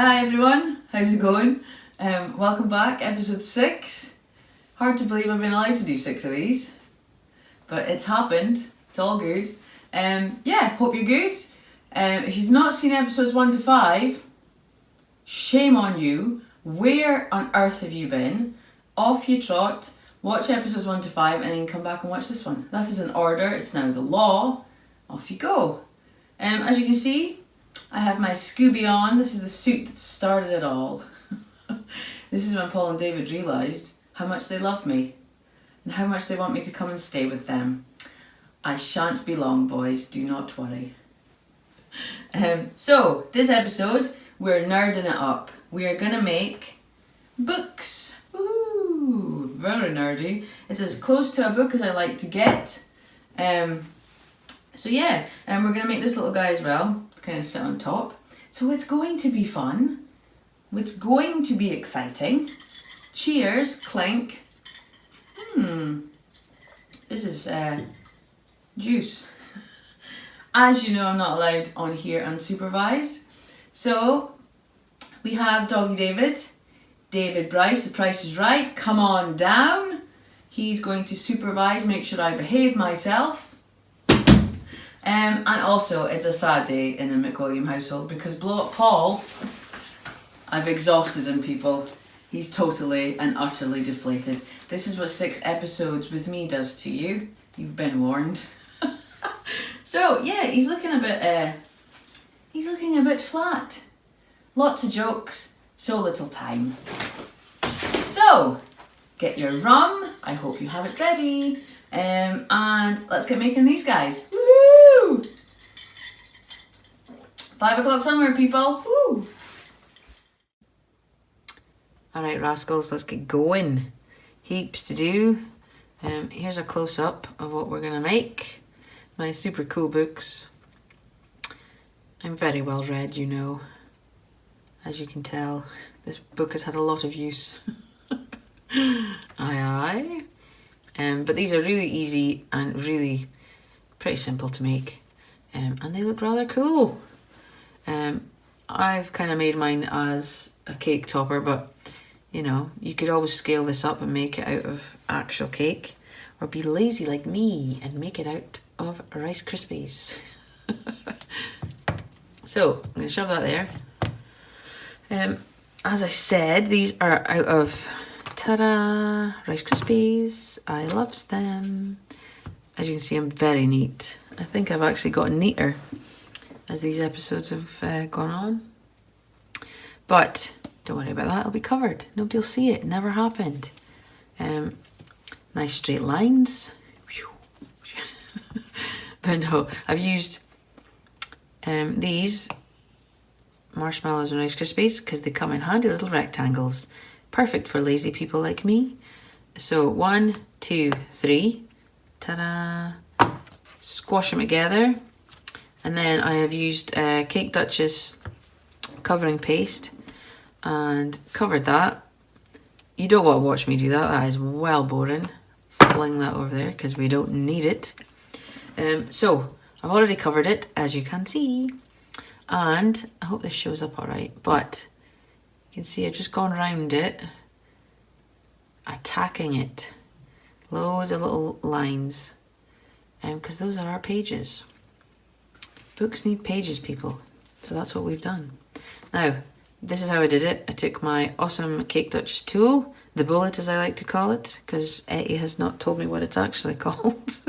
Hi everyone, how's it going? Welcome back, episode 6. Hard to believe I've been allowed to do 6 of these, but it's happened, it's all good. Yeah, hope you're good. If you've not seen episodes 1 to 5, shame on you. Where on earth have you been? Off you trot, watch episodes 1 to 5 and then come back and watch this one. That is an order, it's now the law. Off you go. As you can see, I have my Scooby on. This is the suit that started it all. This is when Paul and David realised how much they love me and how much they want me to come and stay with them. I shan't be long, boys, do not worry. So, this episode, we're nerding it up. We are going to make books. Ooh, very nerdy. It's as close to a book as I like to get. So yeah, and we're going to make this little guy as well, kind of sit on top. So it's going to be fun. It's going to be exciting. Cheers, clink. This is juice. As you know, I'm not allowed on here unsupervised. So we have Doggy David, David Bryce, the price is right, come on down. He's going to supervise, make sure I behave myself. And also, it's a sad day in the McWilliam household because Blow Up Paul, I've exhausted him, people. He's totally and utterly deflated. This is what 6 episodes with me does to you. You've been warned. So yeah, he's looking a bit flat. Lots of jokes, so little time. So get your rum. I hope you have it ready. And let's get making these guys. Woo! 5 o'clock somewhere, people. Woo! Alright, rascals, let's get going. Heaps to do. Here's a close-up of what we're gonna make. My super cool books. I'm very well read, you know. As you can tell, this book has had a lot of use. Aye. But these are really easy and really pretty simple to make. And they look rather cool. I've kind of made mine as a cake topper, but you know, you could always scale this up and make it out of actual cake, or be lazy like me and make it out of Rice Krispies. So I'm going to shove that there. As I said, these are out of ta-da! Rice Krispies. I loves them. As you can see, I'm very neat. I think I've actually gotten neater as these episodes have gone on. But don't worry about that. It'll be covered. Nobody will see it. It never happened. Nice straight lines. But no, I've used these marshmallows and Rice Krispies because they come in handy little rectangles. Perfect for lazy people like me. So 1, 2, 3. Ta-da! Squash them together. And then I have used Cake Duchess covering paste and covered that. You don't want to watch me do that. That is well boring. Fling that over there because we don't need it. So I've already covered it, as you can see. And I hope this shows up alright. But you can see I've just gone around it, attacking it. Loads of little lines. Because those are our pages. Books need pages, people. So that's what we've done. Now, this is how I did it. I took my awesome Cake Duchess tool, the bullet as I like to call it, because Etty has not told me what it's actually called.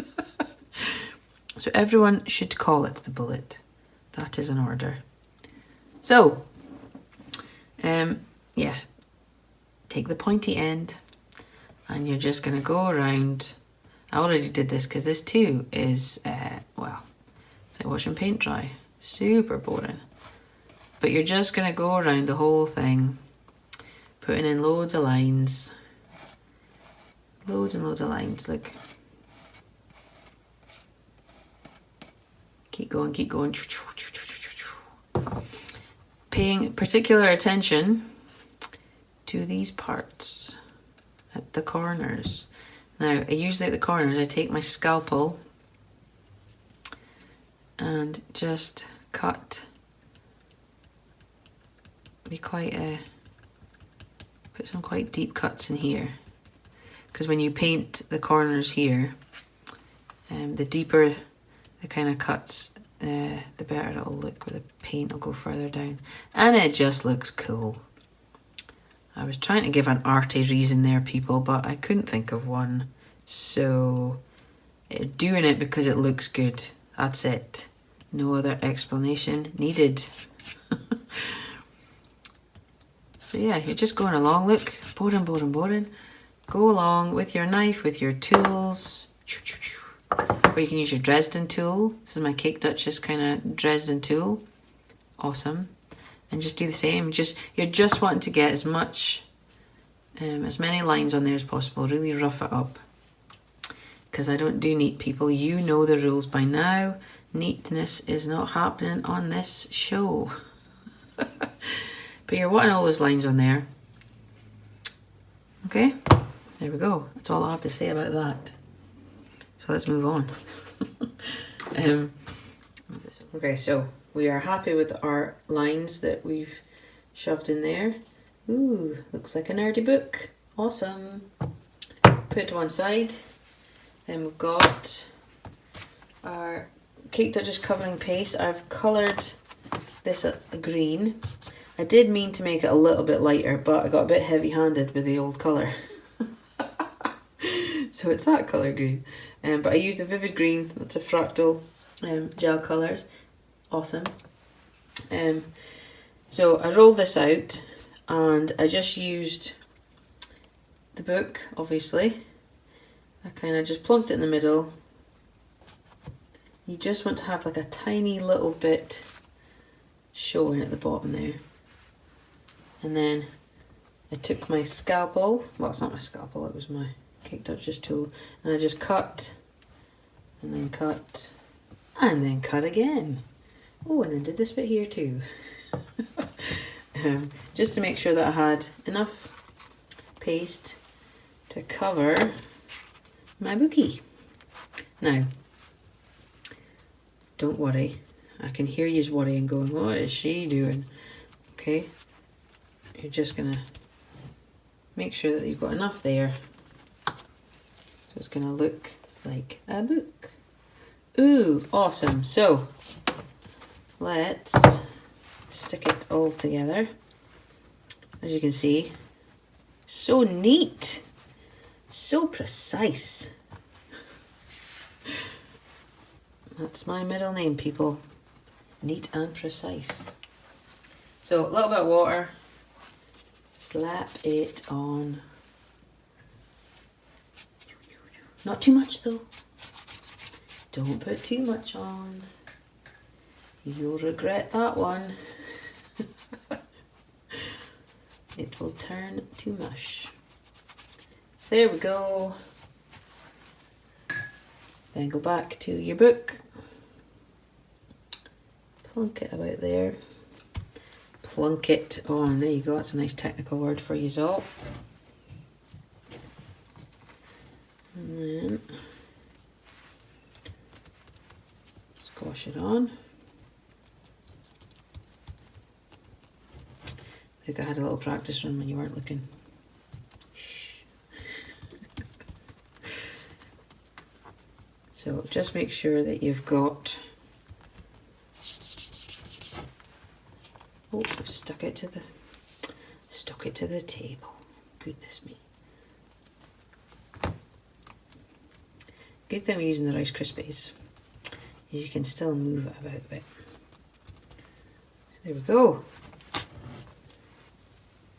So everyone should call it the bullet. That is an order. So, yeah, take the pointy end and you're just going to go around. I already did this because this too is, well, it's like watching paint dry. Super boring. But you're just going to go around the whole thing, putting in loads of lines. Loads and loads of lines, like. Keep going, keep going. Paying particular attention to these parts at the corners. Now, usually at the corners, I take my scalpel and just cut be quite put some quite deep cuts in here, because when you paint the corners here, the deeper the kind of cuts, the better it'll look, where the paint will go further down, and it just looks cool. I was trying to give an arty reason there, people, but I couldn't think of one, so doing it because it looks good. That's it. No other explanation needed. So yeah, you're just going along. Look, boring. Go along with your knife, with your tools. Or you can use your Dresden tool. This is my Cake Duchess kind of Dresden tool. Awesome. And just do the same. You're just wanting to get as many lines on there as possible. Really rough it up. Because I don't do neat, people. You know the rules by now. Neatness is not happening on this show. But you're wanting all those lines on there. Okay, there we go. That's all I have to say about that. So let's move on. Okay, so we are happy with our lines that we've shoved in there. Ooh, looks like a nerdy book. Awesome. Put it to one side. Then we've got our Cake Duchess covering paste. I've coloured this a green. I did mean to make it a little bit lighter, but I got a bit heavy-handed with the old colour. So it's that colour green. But I used a vivid green. That's a Fractal gel colours. Awesome. So I rolled this out and I just used the book, obviously. I kind of just plunked it in the middle. You just want to have like a tiny little bit showing at the bottom there. And then I took my scalpel, well, it's not my scalpel, it was my Cake Duchess tool, and I just cut, and then cut, and then cut again. Oh, and then did this bit here too. Just to make sure that I had enough paste to cover my bookie. Now, don't worry, I can hear you worrying, going, what is she doing? Okay. You're just going to make sure that you've got enough there. So it's going to look like a book. Ooh, awesome. So let's stick it all together. As you can see, so neat, so precise. That's my middle name, people. Neat and precise. So a little bit of water. Slap it on. Not too much though. Don't put too much on. You'll regret that one. It will turn to mush. So there we go. Then go back to your book. Plunk it about there. Plunk it on. There you go. That's a nice technical word for you all. And then squash it on. I think I had a little practice run when you weren't looking. Shh. So just make sure that you've got. Oh, I've stuck it to the table. Goodness me. Good thing we're using the Rice Krispies. You can still move it about a bit. So there we go.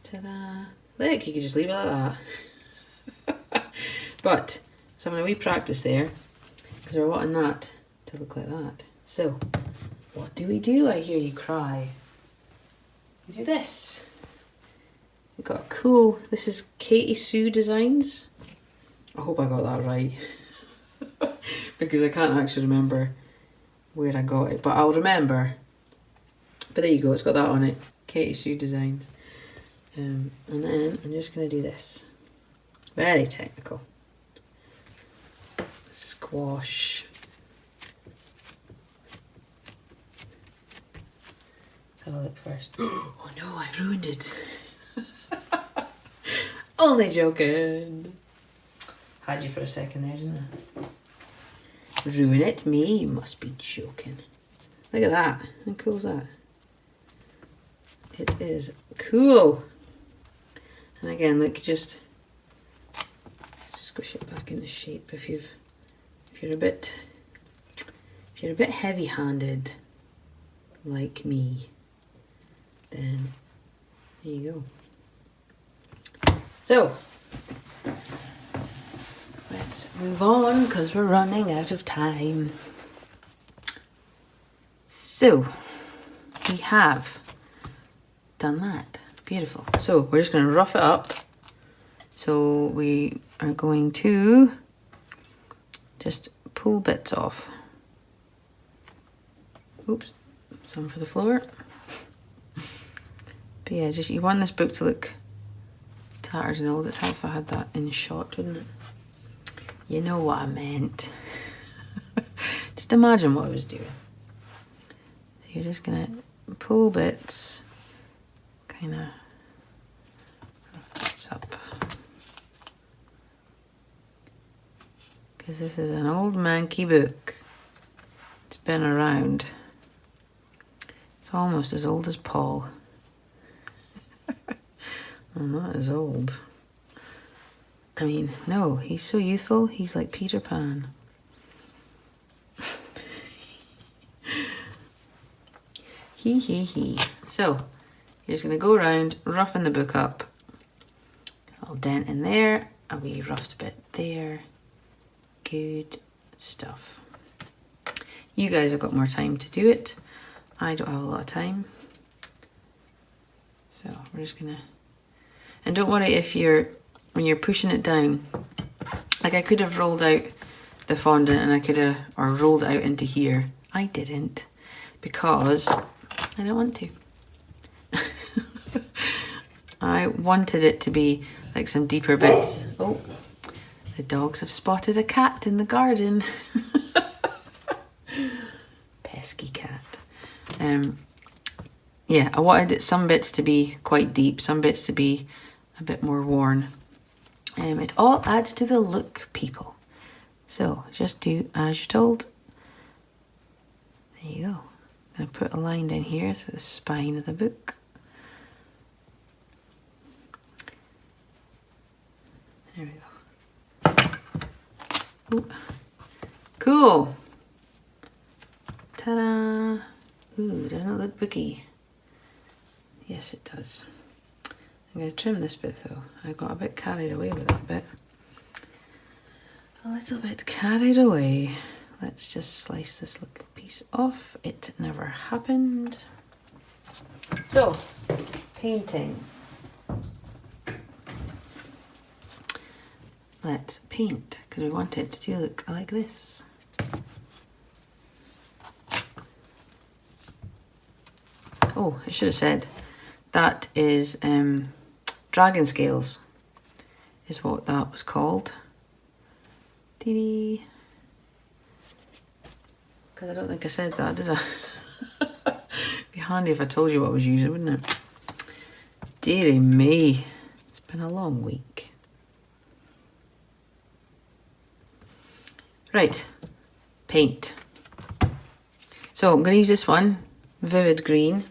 Ta-da! Look, you can just leave it like that. But, so I'm going to re-practice there, because we're wanting that to look like that. So, what do? I hear you cry. We do this. We've got a cool, this is Katie Sue Designs. I hope I got that right. Because I can't actually remember where I got it, but I'll remember. But there you go, it's got that on it. Katie Sue Designs. And then I'm just going to do this. Very technical. Squash. Let's have a look first. Oh no, I've ruined it. Only joking. Had you for a second there, didn't I? Ruin it? Me? You must be joking. Look at that. How cool is that? It is cool. And again, look, just squish it back into shape if you're a bit heavy-handed like me, then there you go. So let's move on because we're running out of time. So we have done that. Beautiful. So we're just going to rough it up. So we are going to just pull bits off. Oops, some for the floor. But yeah, just you want this book to look tattered and old. It's hard if I had that in shot, wouldn't it? You know what I meant. Just imagine what I was doing. So you're just gonna pull bits, kind of rough bits up. Because this is an old manky book. It's been around. It's almost as old as Paul. Well, not as old. I mean, no, he's so youthful, he's like Peter Pan. He. So, you're just going to go around, roughen the book up. A little dent in there, a wee roughed bit there. Good stuff. You guys have got more time to do it. I don't have a lot of time. So we're just gonna, and don't worry if when you're pushing it down, like I could have rolled out the fondant and I could have, or rolled out into here. I didn't, because I don't want to. I wanted it to be like some deeper bits. Oh, the dogs have spotted a cat in the garden. Pesky cat. Yeah, I wanted some bits to be quite deep, some bits to be a bit more worn. It all adds to the look, people. So just do as you're told. There you go. I'm going to put a line down here through the spine of the book. There we go. Ooh. Cool. Ta-da! Ooh, doesn't it look booky? Yes, it does. I'm going to trim this bit though. I got a bit carried away with that bit. A little bit carried away. Let's just slice this little piece off. It never happened. So, painting. Let's paint, because we want it to look like this. Oh, I should have said, that is dragon scales, is what that was called. Dee-dee. Because I don't think I said that, did I? It'd be handy if I told you what I was using, wouldn't it? Dearie me, it's been a long week. Right, paint. So I'm going to use this one, Vivid Green.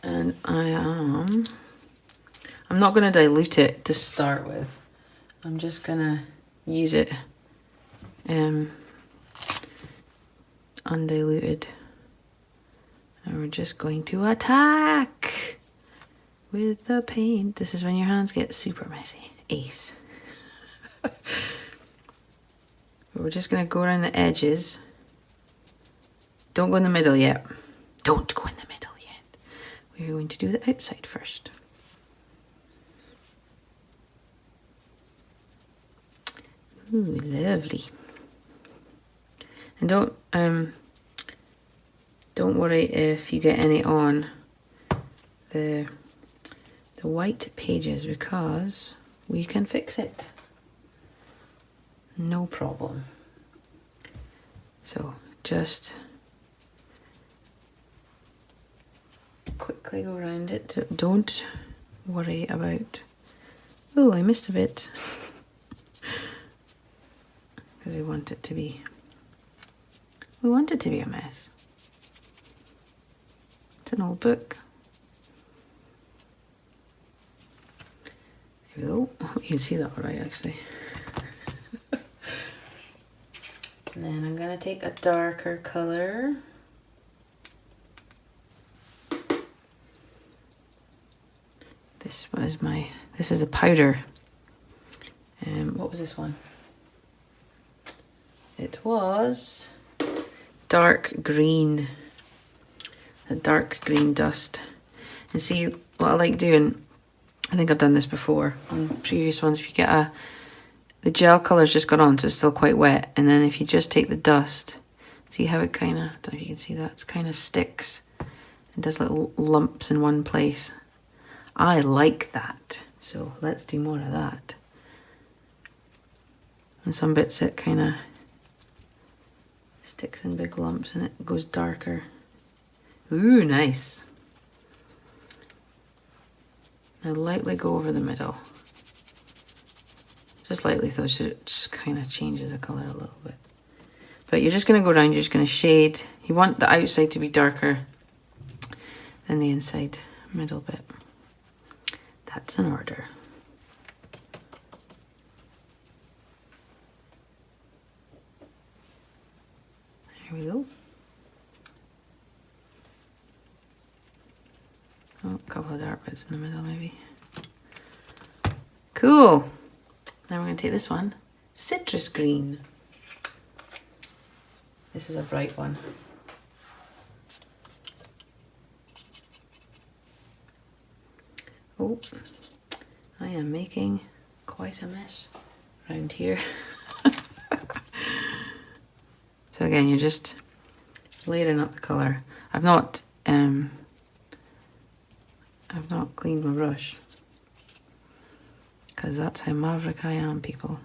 And I'm not going to dilute it to start with. I'm just going to use it undiluted. And we're just going to attack with the paint. This is when your hands get super messy. Ace. But we're just going to go around the edges. Don't go in the middle yet. Don't go in the middle yet. We're going to do the outside first. Ooh, lovely. And don't worry if you get any on the white pages, because we can fix it. No problem. So just quickly go around it. Don't worry about, oh, I missed a bit. Because we want it to be a mess. It's an old book. There we go. I hope you can see that all right, actually. And then I'm gonna take a darker color. This is a powder. What was this one? It was dark green. A dark green dust. And see, what I like doing, I think I've done this before on previous ones, if you get the gel colour's just got on, so it's still quite wet, and then if you just take the dust, see how it kind of, I don't know if you can see that, it kind of sticks and does little lumps in one place. I like that, so let's do more of that. And some bits it kind of sticks in big lumps and it goes darker. Ooh, nice. Now lightly go over the middle. Just lightly though, so it just kind of changes the colour a little bit. But you're just going to go around, you're just going to shade. You want the outside to be darker than the inside middle bit. That's in order. There we go. Oh, a couple of dark bits in the middle maybe. Cool. Now we're going to take this one, citrus green. This is a bright one. Oh, I am making quite a mess around here. So again, you're just layering up the colour. I've not cleaned my brush because that's how maverick I am, people.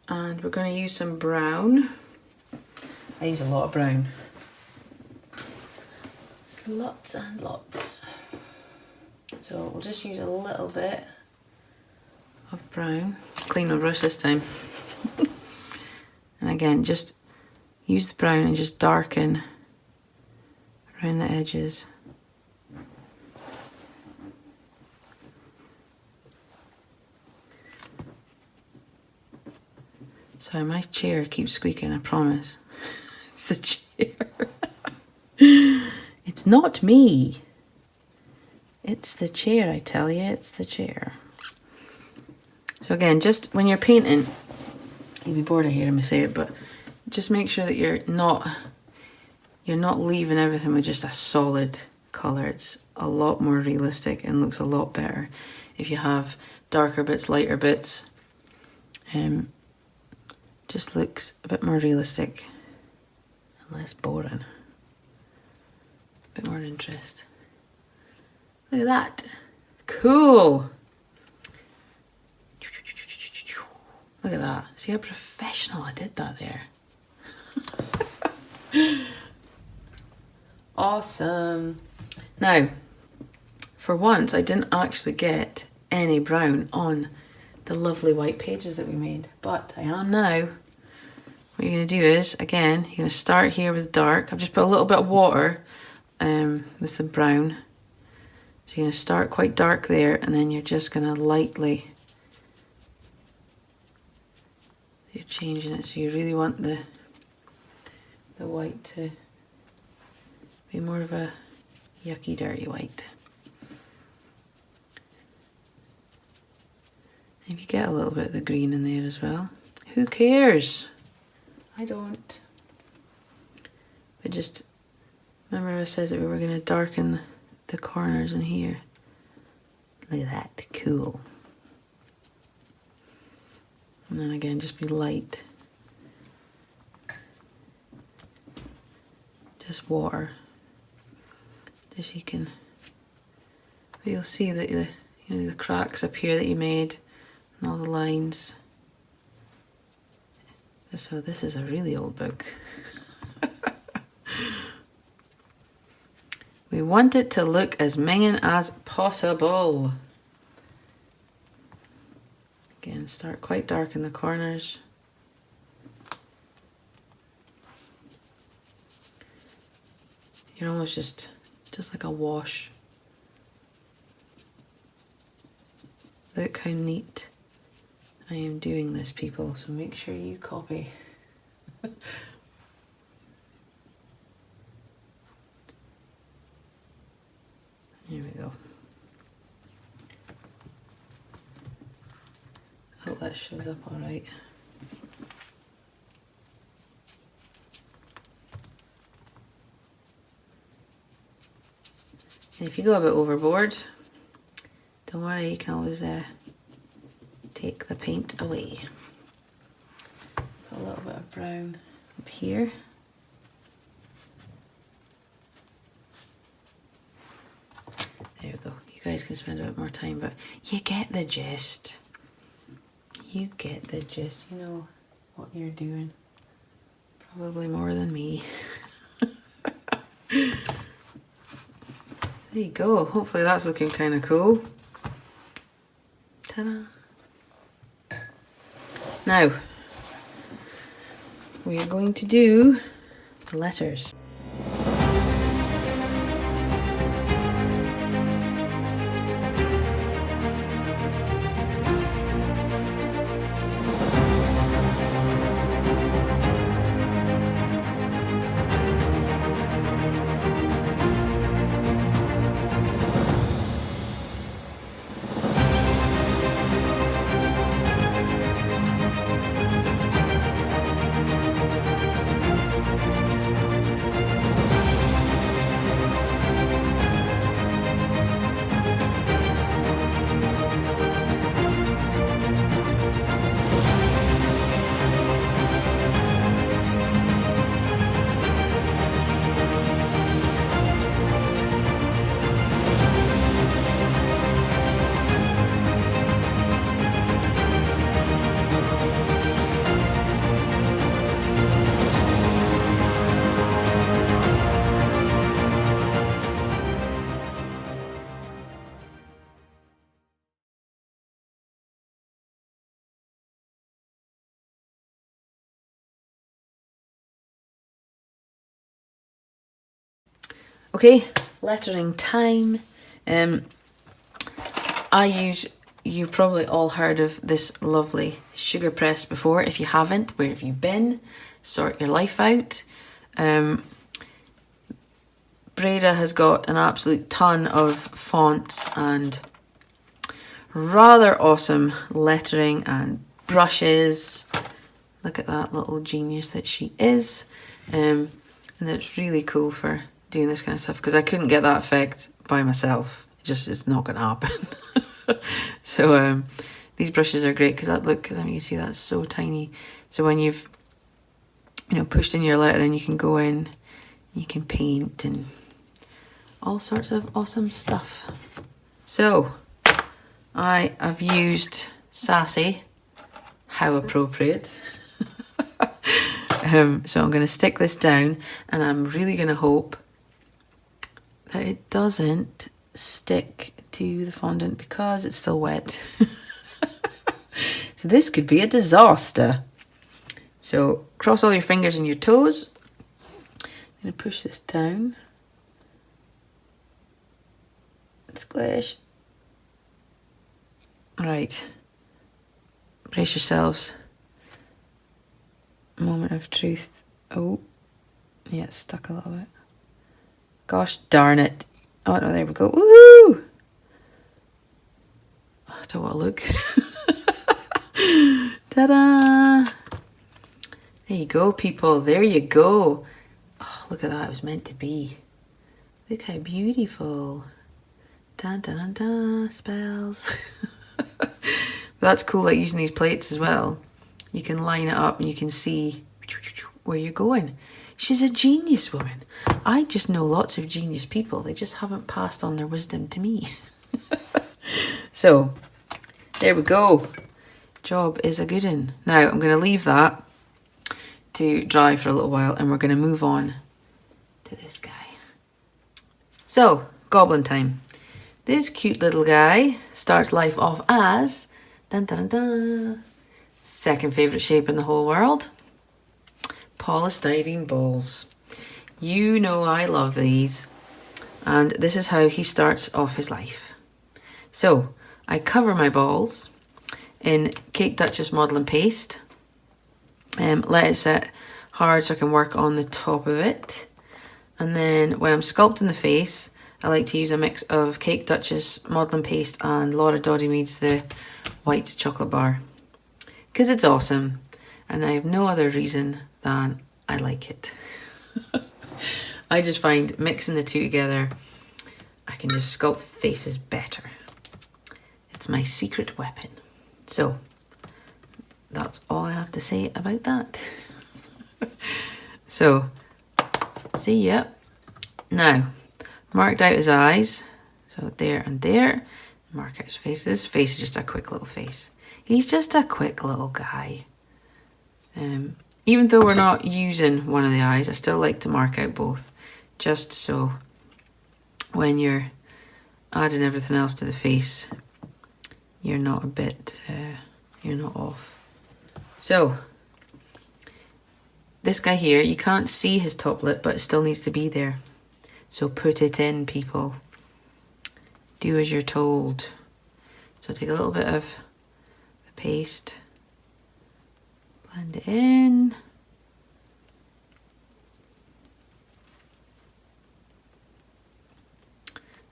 And we're going to use some brown. I use a lot of brown. Lots and lots. So we'll just use a little bit of brown. Clean my brush this time. And again, just use the brown and just darken around the edges. Sorry, my chair keeps squeaking, I promise. It's the chair. It's not me. It's the chair, I tell you, it's the chair. So again, just when you're painting, you'll be bored of hearing me say it, but just make sure that you're not leaving everything with just a solid colour. It's a lot more realistic and looks a lot better if you have darker bits, lighter bits. Just looks a bit more realistic and less boring. A bit more interest. Look at that. Cool. Look at that. See how professional I did that there. Awesome. Now, for once, I didn't actually get any brown on the lovely white pages that we made, but I am now. What you're going to do is, again, you're going to start here with dark. I've just put a little bit of water with the brown. So you're going to start quite dark there, and then you're just going to lightly, you're changing it, so you really want the white to be more of a yucky, dirty white. If you get a little bit of the green in there as well, who cares? I don't. But just remember I said that we were going to darken the corners in here. Look at that, cool. And then again, just be light. Just water. Just so you can, but you'll see that the cracks up here that you made and all the lines. So this is a really old book. We want it to look as minging as possible. Again, start quite dark in the corners. You're almost just like a wash. Look how neat I am doing this, people, so make sure you copy. Here we go. Hope that shows up all right. And if you go a bit overboard, don't worry, you can always take the paint away. Put a little bit of brown up here. There we go. You guys can spend a bit more time, but you get the gist. You get the gist. You know what you're doing. Probably more than me. There you go. Hopefully that's looking kind of cool. Ta-da! Now, we are going to do the letters. Okay, lettering time. You've probably all heard of this lovely sugar press before. If you haven't, where have you been? Sort your life out. Breda has got an absolute ton of fonts and rather awesome lettering and brushes. Look at that little genius that she is. And it's really cool for doing this kind of stuff, because I couldn't get that effect by myself. It's not going to happen. So these brushes are great because you can see that's so tiny. So when you've pushed in your letter, and you can go in, you can paint and all sorts of awesome stuff. So I have used Sassy. How appropriate. So I'm going to stick this down, and I'm really going to hope that it doesn't stick to the fondant because it's still wet. So this could be a disaster. So cross all your fingers and your toes. I'm going to push this down. Squish. Right. Brace yourselves. Moment of truth. Oh. Yeah, it's stuck a little bit. Gosh darn it. Oh no, there we go. Woohoo! Oh, I don't want to look. Ta-da! There you go, people. There you go. Oh, look at that. It was meant to be. Look how beautiful. Dun dun dun dun. Spells. But that's cool, like using these plates as well. You can line it up and you can see where you're going. She's a genius woman. I just know lots of genius people. They just haven't passed on their wisdom to me. So, there we go. Job is a good one. Now, I'm going to leave that to dry for a little while, and we're going to move on to this guy. So, goblin time. This cute little guy starts life off as dun, dun, dun, dun, second favourite shape in the whole world. Polystyrene balls. You know I love these. And this is how he starts off his life. So, I cover my balls in Cake Duchess modelling paste. Let it set hard so I can work on the top of it. And then when I'm sculpting the face, I like to use a mix of Cake Duchess modelling paste and Laura Doddy Mead's the white chocolate bar. Because it's awesome. And I have no other reason than I like it. I just find mixing the two together, I can just sculpt faces better. It's my secret weapon. So, that's all I have to say about that. So, see, yeah. Now, marked out his eyes. So there and there. Mark out his face. This face is just a quick little face. He's just a quick little guy. Even though we're not using one of the eyes, I still like to mark out both. Just so when you're adding everything else to the face, you're not a bit, you're not off. So, this guy here, you can't see his top lip, but it still needs to be there. So put it in, people. Do as you're told. So take a little bit of the paste, blend it in.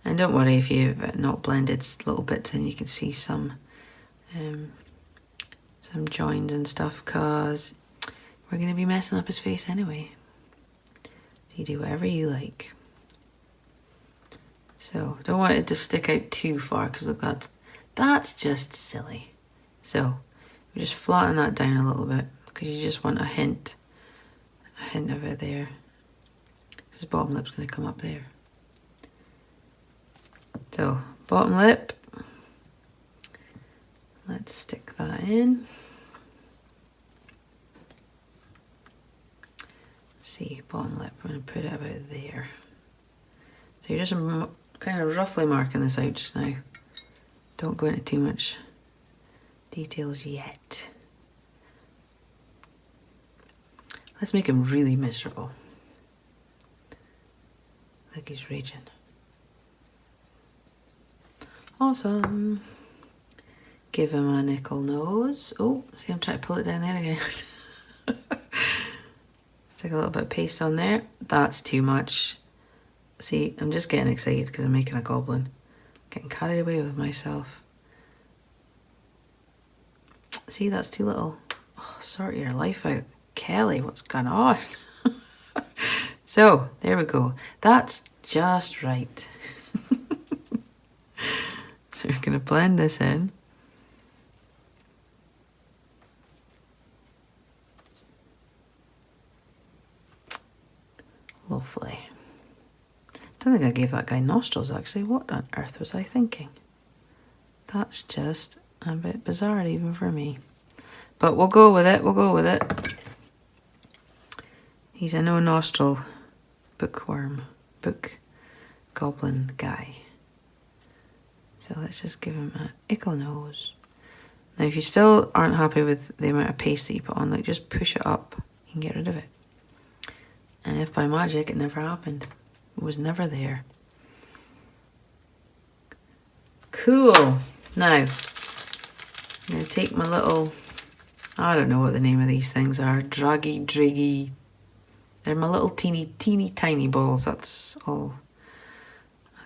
And don't worry if you've not blended little bits in, you can see some joins and stuff, because we're going to be messing up his face anyway. So you do whatever you like. So don't want it to stick out too far, because look, that's just silly. So we just flatten that down a little bit, because you just want a hint of it there. His bottom lip's going to come up there. So, bottom lip, let's stick that in. Let's see, bottom lip, I'm going to put it about there. So you're just kind of roughly marking this out just now. Don't go into too much details yet. Let's make him really miserable. Like he's raging. Awesome. Give him a nickel nose. Oh, see, I'm trying to pull it down there again. Take a little bit of paste on there. That's too much. See, I'm just getting excited because I'm making a goblin. Getting carried away with myself. See, that's too little. Oh, sort your life out. Kelly, what's going on? So, there we go. That's just right. So we're going to blend this in. Lovely. Don't think I gave that guy nostrils actually. What on earth was I thinking? That's just a bit bizarre even for me. But we'll go with it, we'll go with it. He's a no nostril book goblin guy. So let's just give him an ickle nose. Now if you still aren't happy with the amount of paste that you put on, like just push it up, you can get rid of it. And if by magic it never happened, it was never there. Cool. Now, I'm going to take my little, I don't know what the name of these things are, draggy. They're my little teeny tiny balls, that's all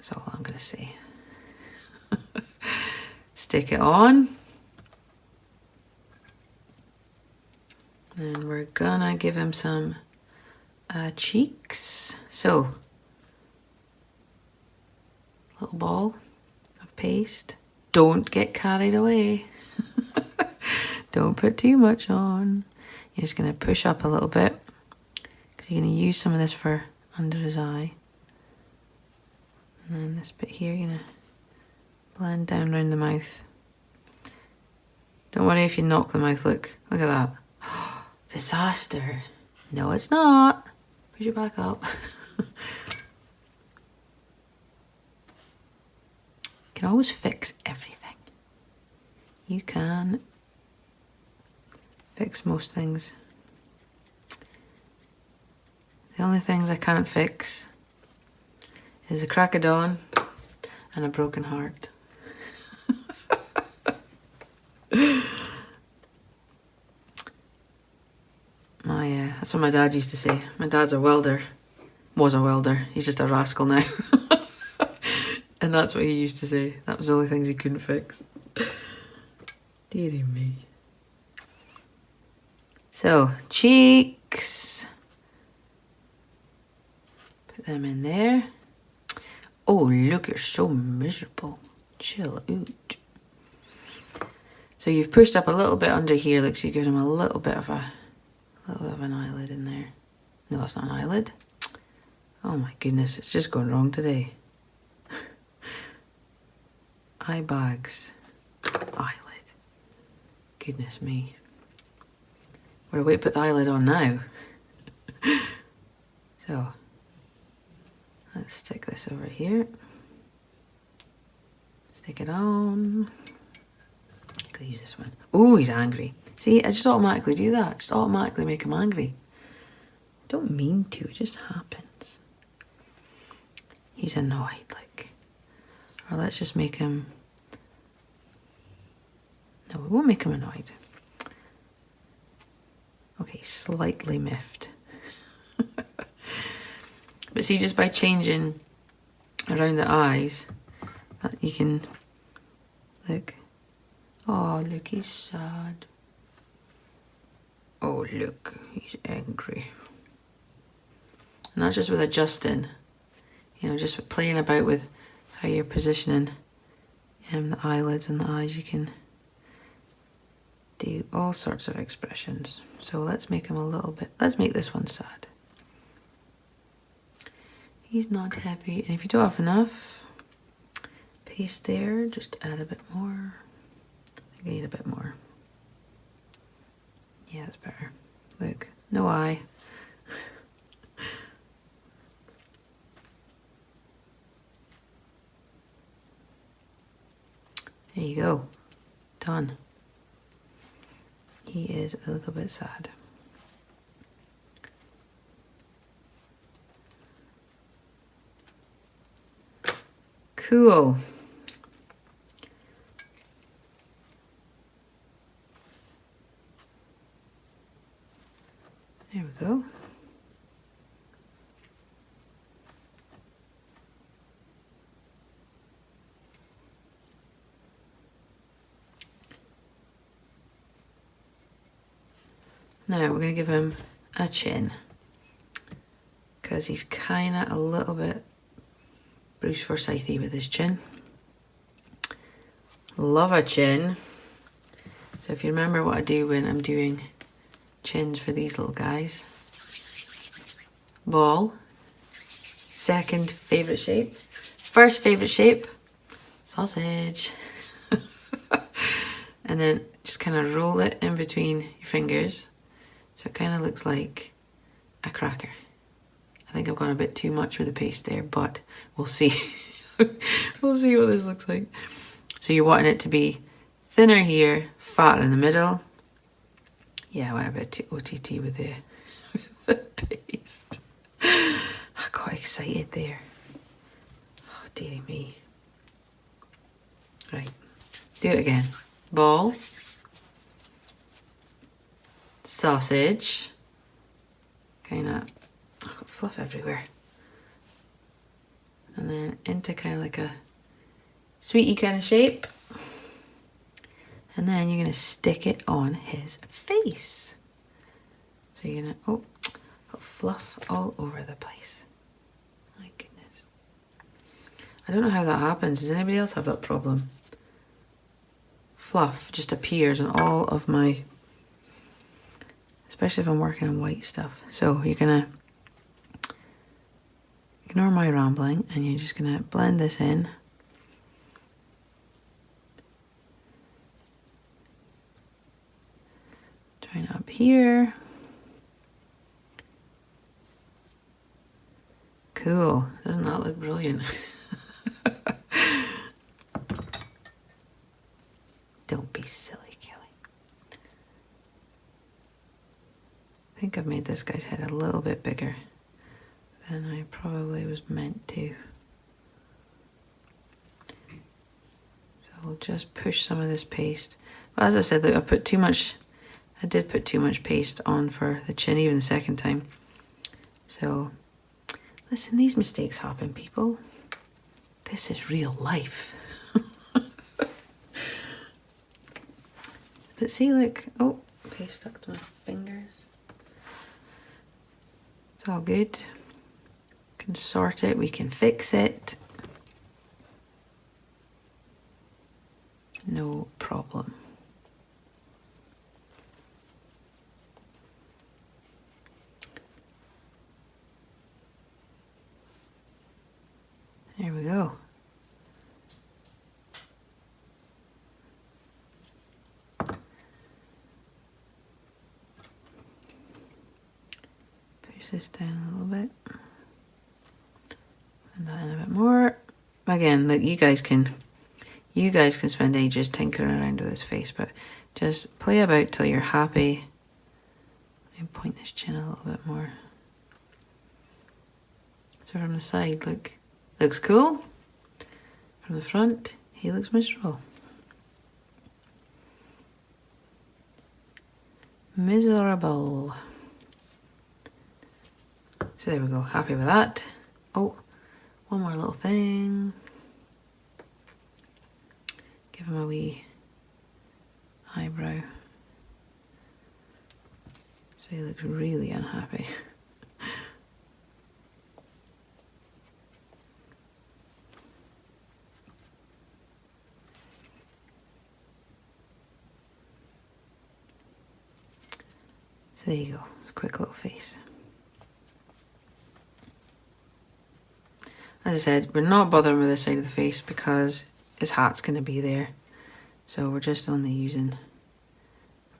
I'm going to say. Stick it on. And we're gonna give him some cheeks. So, little ball of paste. Don't get carried away. Don't put too much on. You're just gonna push up a little bit, because you're gonna use some of this for under his eye. And then this bit here, you're gonna blend down around the mouth. Don't worry if you knock the mouth, look at that. Disaster. No, it's not. Push it back up. You can always fix everything. You can fix most things. The only things I can't fix is a crack of dawn and a broken heart. That's what my dad used to say. My dad's a welder. Was a welder. He's just a rascal now. And that's what he used to say. That was the only things he couldn't fix. Dearie me. So, cheeks. Put them in there. Oh, look, you're so miserable. Chill out. So you've pushed up a little bit under here. Looks like you give him a little bit of an eyelid in there. No, that's not an eyelid. Oh my goodness, it's just going wrong today. Eye bags. Eyelid. Goodness me. Where do we put the eyelid on now? So, let's stick this over here. Stick it on. I'll use this one. Oh, he's angry. See, I just automatically do that. Just automatically make him angry. I don't mean to, it just happens. He's annoyed, like. Or let's just make him... No, we won't make him annoyed. Okay, slightly miffed. But see, just by changing around the eyes, you can... Look. Oh, look, he's sad. Oh, look, he's angry. And that's just with adjusting. You know, just playing about with how you're positioning the eyelids and the eyes. You can do all sorts of expressions. So let's make him a little bit... Let's make this one sad. He's not happy. And if you don't have enough paste there, just add a bit more. I need a bit more. Yeah, that's better. Look, no eye. There you go. Done. He is a little bit sad. Cool. There we go. Now we're going to give him a chin, because he's kind of a little bit Bruce Forsythy with his chin. Love a chin. So if you remember what I do when I'm doing chins for these little guys. Ball. Second favourite shape. First favourite shape. Sausage. And then just kind of roll it in between your fingers. So it kind of looks like a cracker. I think I've gone a bit too much with the paste there, but we'll see. We'll see what this looks like. So you're wanting it to be thinner here, fatter in the middle. Yeah, I went a bit too OTT with the paste. I got excited there. Oh, dearie me. Right, do it again. Ball. Sausage. Kind of, I've got fluff everywhere. And then into kind of like a sweetie kind of shape. And then you're going to stick it on his face. So you're going to, got fluff all over the place. My goodness. I don't know how that happens. Does anybody else have that problem? Fluff just appears on all of my, especially if I'm working on white stuff. So you're going to ignore my rambling and you're just going to blend this in. Trying up here. Cool. Doesn't that look brilliant? think I've made this guy's head a little bit bigger than I probably was meant to. So we'll just push some of this paste. Well, as I said, look, I did put too much paste on for the chin, even the second time. So, listen, these mistakes happen, people. This is real life. But see, look, oh, paste stuck to my fingers. It's all good. We can sort it, we can fix it. No problem. There we go. Push this down a little bit. And that in a bit more. Again, look, you guys can spend ages tinkering around with this face, but just play about till you're happy. And point this chin a little bit more. So from the side, look, looks cool. From the front, he looks miserable. Miserable. So there we go, happy with that. Oh, one more little thing. Give him a wee eyebrow. So he looks really unhappy. So there you go, it's a quick little face. As I said, we're not bothering with this side of the face because his hat's going to be there. So we're just doing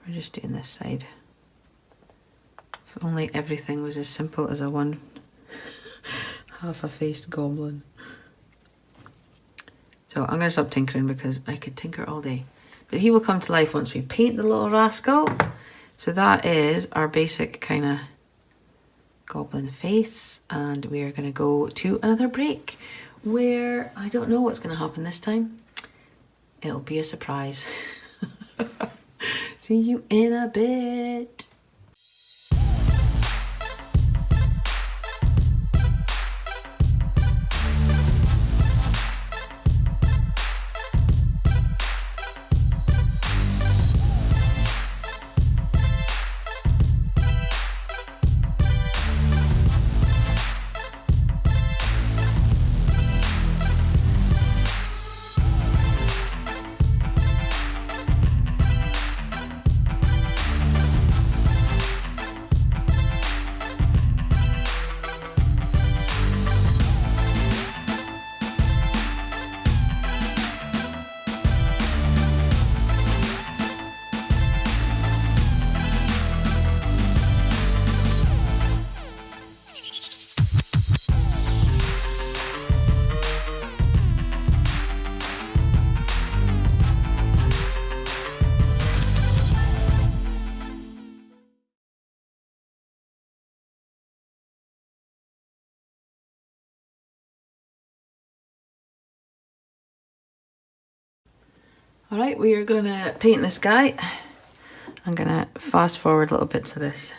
this side. If only everything was as simple as a one half-a-faced goblin. So I'm going to stop tinkering because I could tinker all day. But he will come to life once we paint the little rascal. So that is our basic kind of goblin face, and we are going to go to another break where I don't know what's going to happen this time. It'll be a surprise. See you in a bit. Alright, we are going to paint this guy. I'm going to fast forward little bits of this.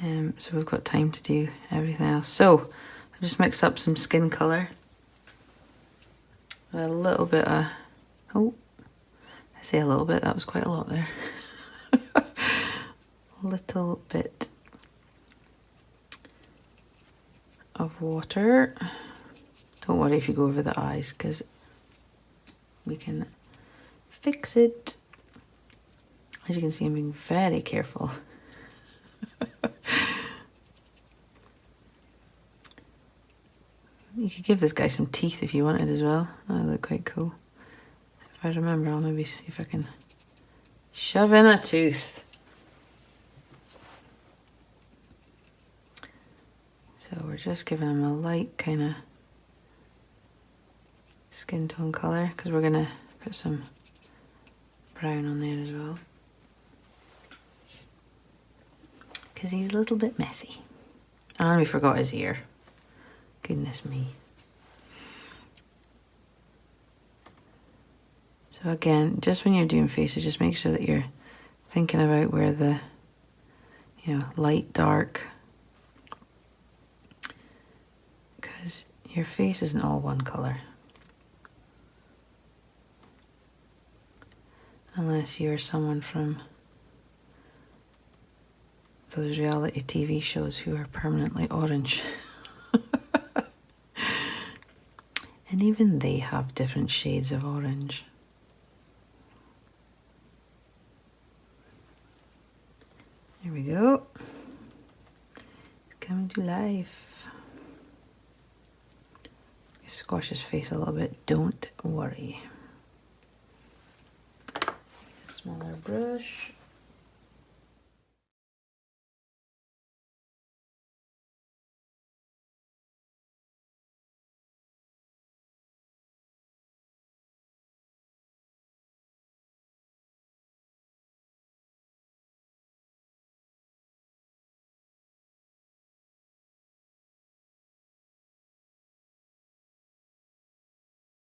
So we've got time to do everything else. So, I just mixed up some skin colour. A little bit of... Oh, I say a little bit, that was quite a lot there. Little bit of water. Don't worry if you go over the eyes, because we can fix it. As you can see, I'm being very careful. You could give this guy some teeth if you wanted as well. That would look quite cool. If I remember, I'll maybe see if I can shove in a tooth. So we're just giving him a light kind of skin tone colour, because we're going to put some brown on there as well. because he's a little bit messy. And we forgot his ear. Goodness me. So again, just when you're doing faces, just make sure that you're thinking about where the, you know, light, dark, because your face isn't all one colour. Unless you're someone from those reality TV shows who are permanently orange. And even they have different shades of orange. There we go. It's coming to life. Squash his face a little bit, don't worry. Smaller brush.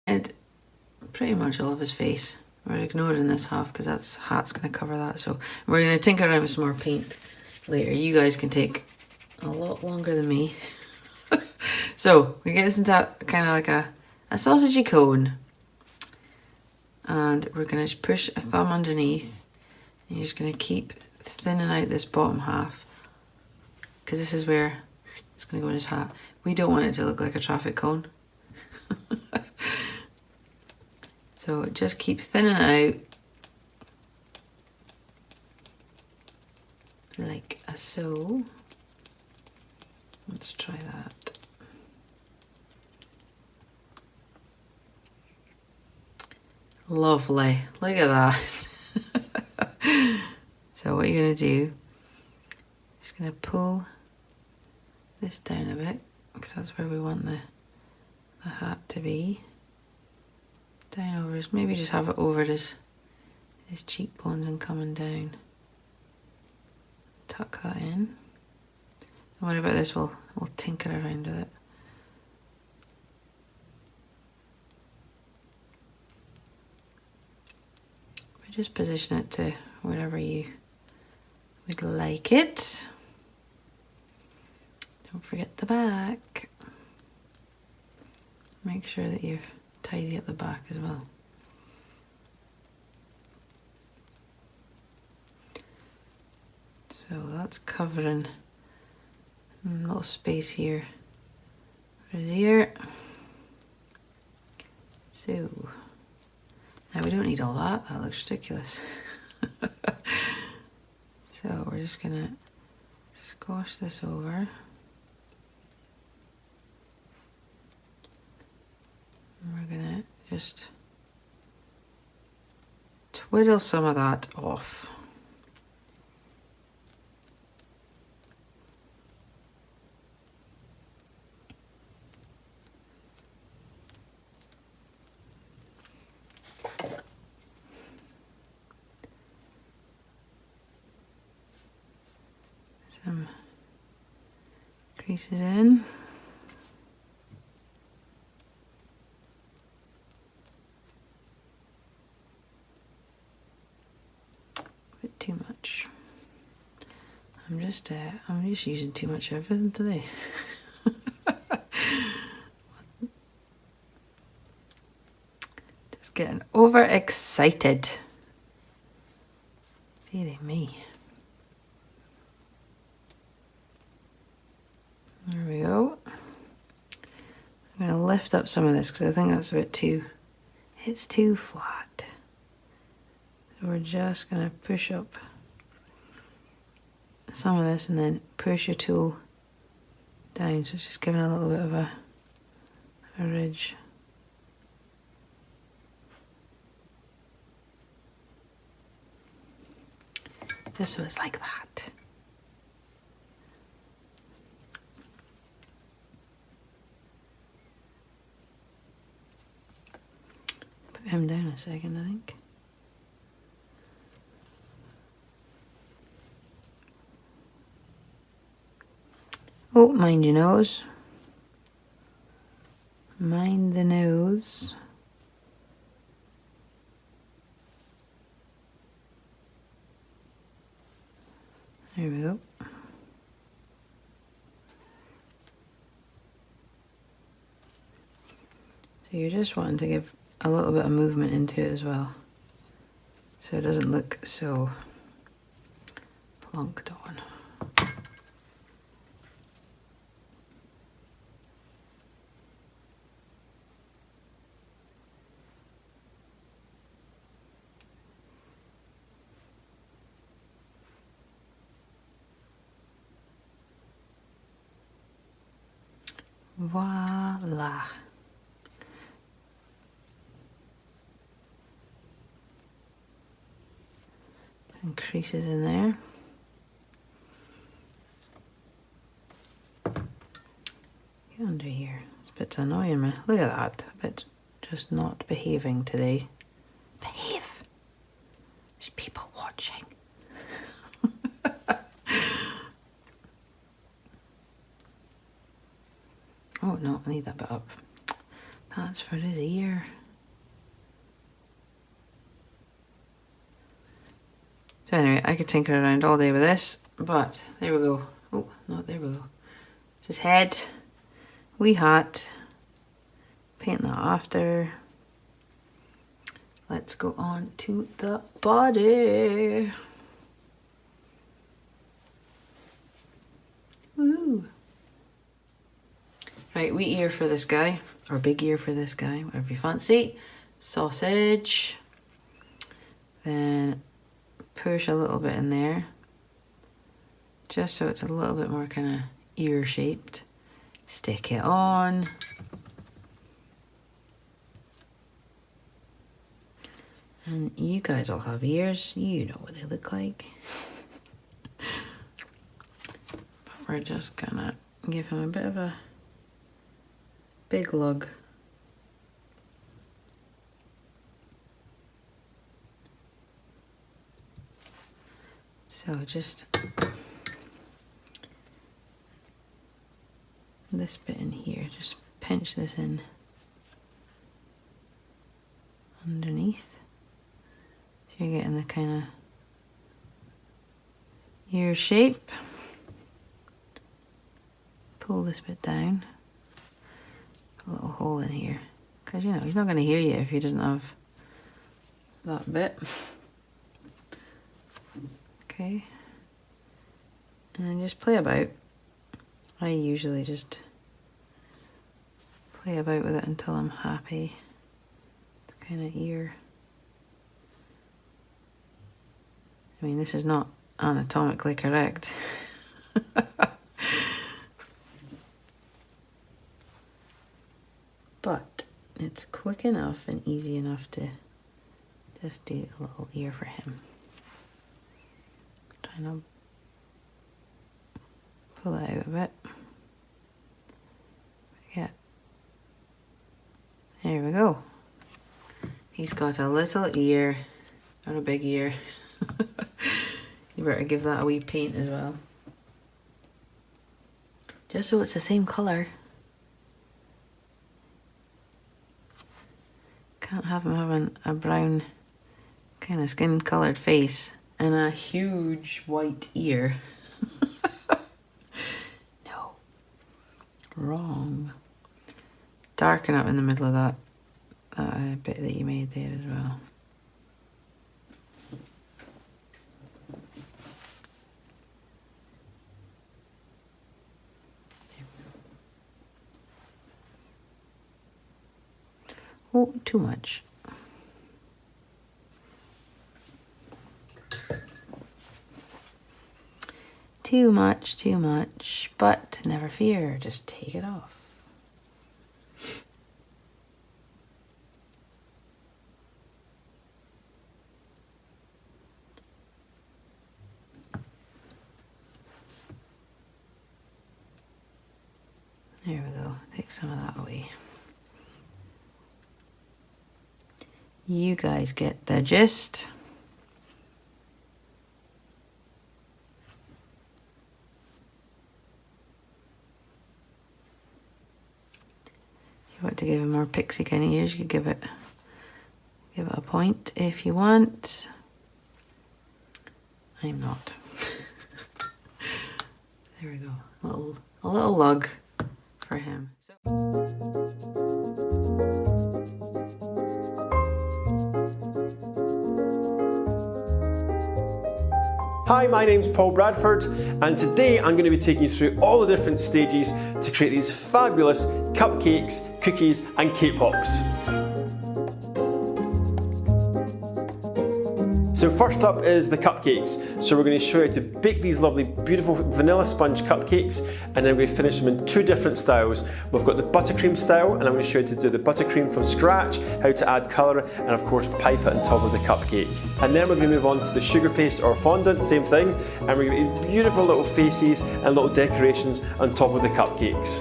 And pretty much all of his face. We're ignoring this half because that's hat's going to cover that. So we're going to tinker around with some more paint later. You guys can take a lot longer than me. So we get this into kind of like a sausagey cone. And we're going to push a thumb underneath. And you're just going to keep thinning out this bottom half. Because this is where it's going to go in his hat. We don't want it to look like a traffic cone. So just keep thinning it out. Like so. Let's try that. Lovely. Look at that. So what you're going to do, just going to pull this down a bit, because that's where we want the hat to be. Down over his, maybe just have it over his cheekbones and coming down. Tuck that in. Don't worry about this, we'll tinker around with it. But just position it to wherever you would like it. Don't forget the back. Make sure that you've tidy up the back as well. So that's covering a little space here for his ear. So now we don't need all that, that looks ridiculous. So we're just gonna squash this over. And we're gonna just twiddle some of that off. Some creases in. Too much. I'm just using too much everything today. Just getting overexcited. Dearie me. There we go. I'm going to lift up some of this because I think that's a bit too, it's too flat. So we're just going to push up some of this and then push your tool down. So it's just giving a little bit of a ridge. Just so it's like that. Put him down a second, I think. Oh, mind your nose. Mind the nose. There we go. So you're just wanting to give a little bit of movement into it as well, so it doesn't look so plonked on. Voila. And creases in there. Get under here. This bit's annoying me. Look at that. A bit just not behaving today. Behave. There's people watching. Oh no, I need that bit up. That's for his ear. So anyway, I could tinker around all day with this, but there we go. Oh, no, there we go. It's his head, wee hat. Paint that after. Let's go on to the body. Woo! Right, wee ear for this guy, or big ear for this guy, whatever you fancy. Sausage. Then push a little bit in there, just so it's a little bit more kind of ear shaped. Stick it on. And you guys all have ears, you know what they look like. But we're just gonna give him a bit of a big lug. So just this bit in here, just pinch this in underneath. So you're getting the kind of ear shape. Pull this bit down. A little hole in here. Because you know, he's not going to hear you if he doesn't have that bit. Okay. And then just play about. I usually just play about with it until I'm happy. The kind of ear. I mean, this is not anatomically correct. But it's quick enough and easy enough to just do a little ear for him. Trying to pull that out a bit. Yeah. There we go. He's got a little ear, or a big ear. You better give that a wee paint as well. Just so it's the same colour. Can't have him having a brown kind of skin coloured face and a huge white ear. No. Wrong. Darken up in the middle of that bit that you made there as well. Oh, too much. Too much, but never fear, just take it off. There we go, take some of that away. You guys get the gist. you want to give it more pixie kind of ears, you could give it a point if you want. I'm not. There we go. A little lug for him. Hi, my name's Paul Bradford, and today I'm going to be taking you through all the different stages to create these fabulous cupcakes, cookies and cake pops. So first up is the cupcakes. So we're going to show you how to bake these lovely, beautiful vanilla sponge cupcakes, and then we're going to finish them in two different styles. We've got the buttercream style, and I'm going to show you how to do the buttercream from scratch, how to add colour, and of course pipe it on top of the cupcake. And then we're going to move on to the sugar paste or fondant, same thing, and we're going to get these beautiful little faces and little decorations on top of the cupcakes.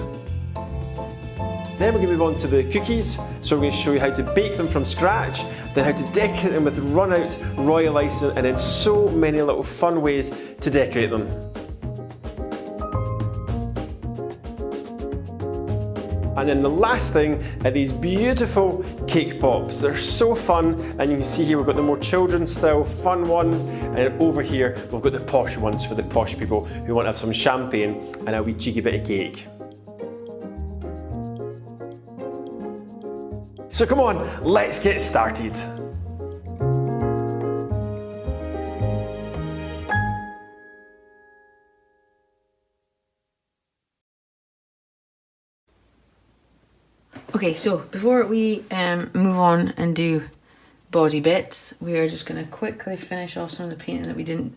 Then we're going to move on to the cookies. So we're going to show you how to bake them from scratch, then how to decorate them with run out royal icing, and then so many little fun ways to decorate them. And then the last thing are these beautiful cake pops. They're so fun, and you can see here we've got the more children's style fun ones, and over here we've got the posh ones for the posh people who want to have some champagne and a wee cheeky bit of cake. So come on, let's get started. Okay, so before we move on and do body bits, we are just going to quickly finish off some of the painting that we didn't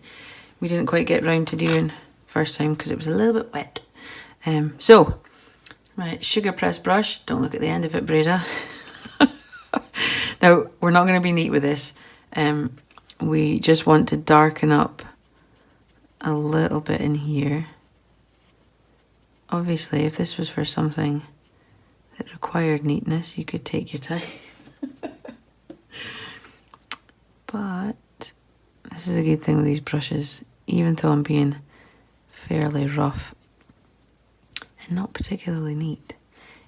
quite get round to doing first time because it was a little bit wet. So, right, sugar press brush. Don't look at the end of it, Breda. Now, we're not going to be neat with this. We just want to darken up a little bit in here. Obviously, if this was for something that required neatness, you could take your time. But this is a good thing with these brushes, even though I'm being fairly rough and not particularly neat.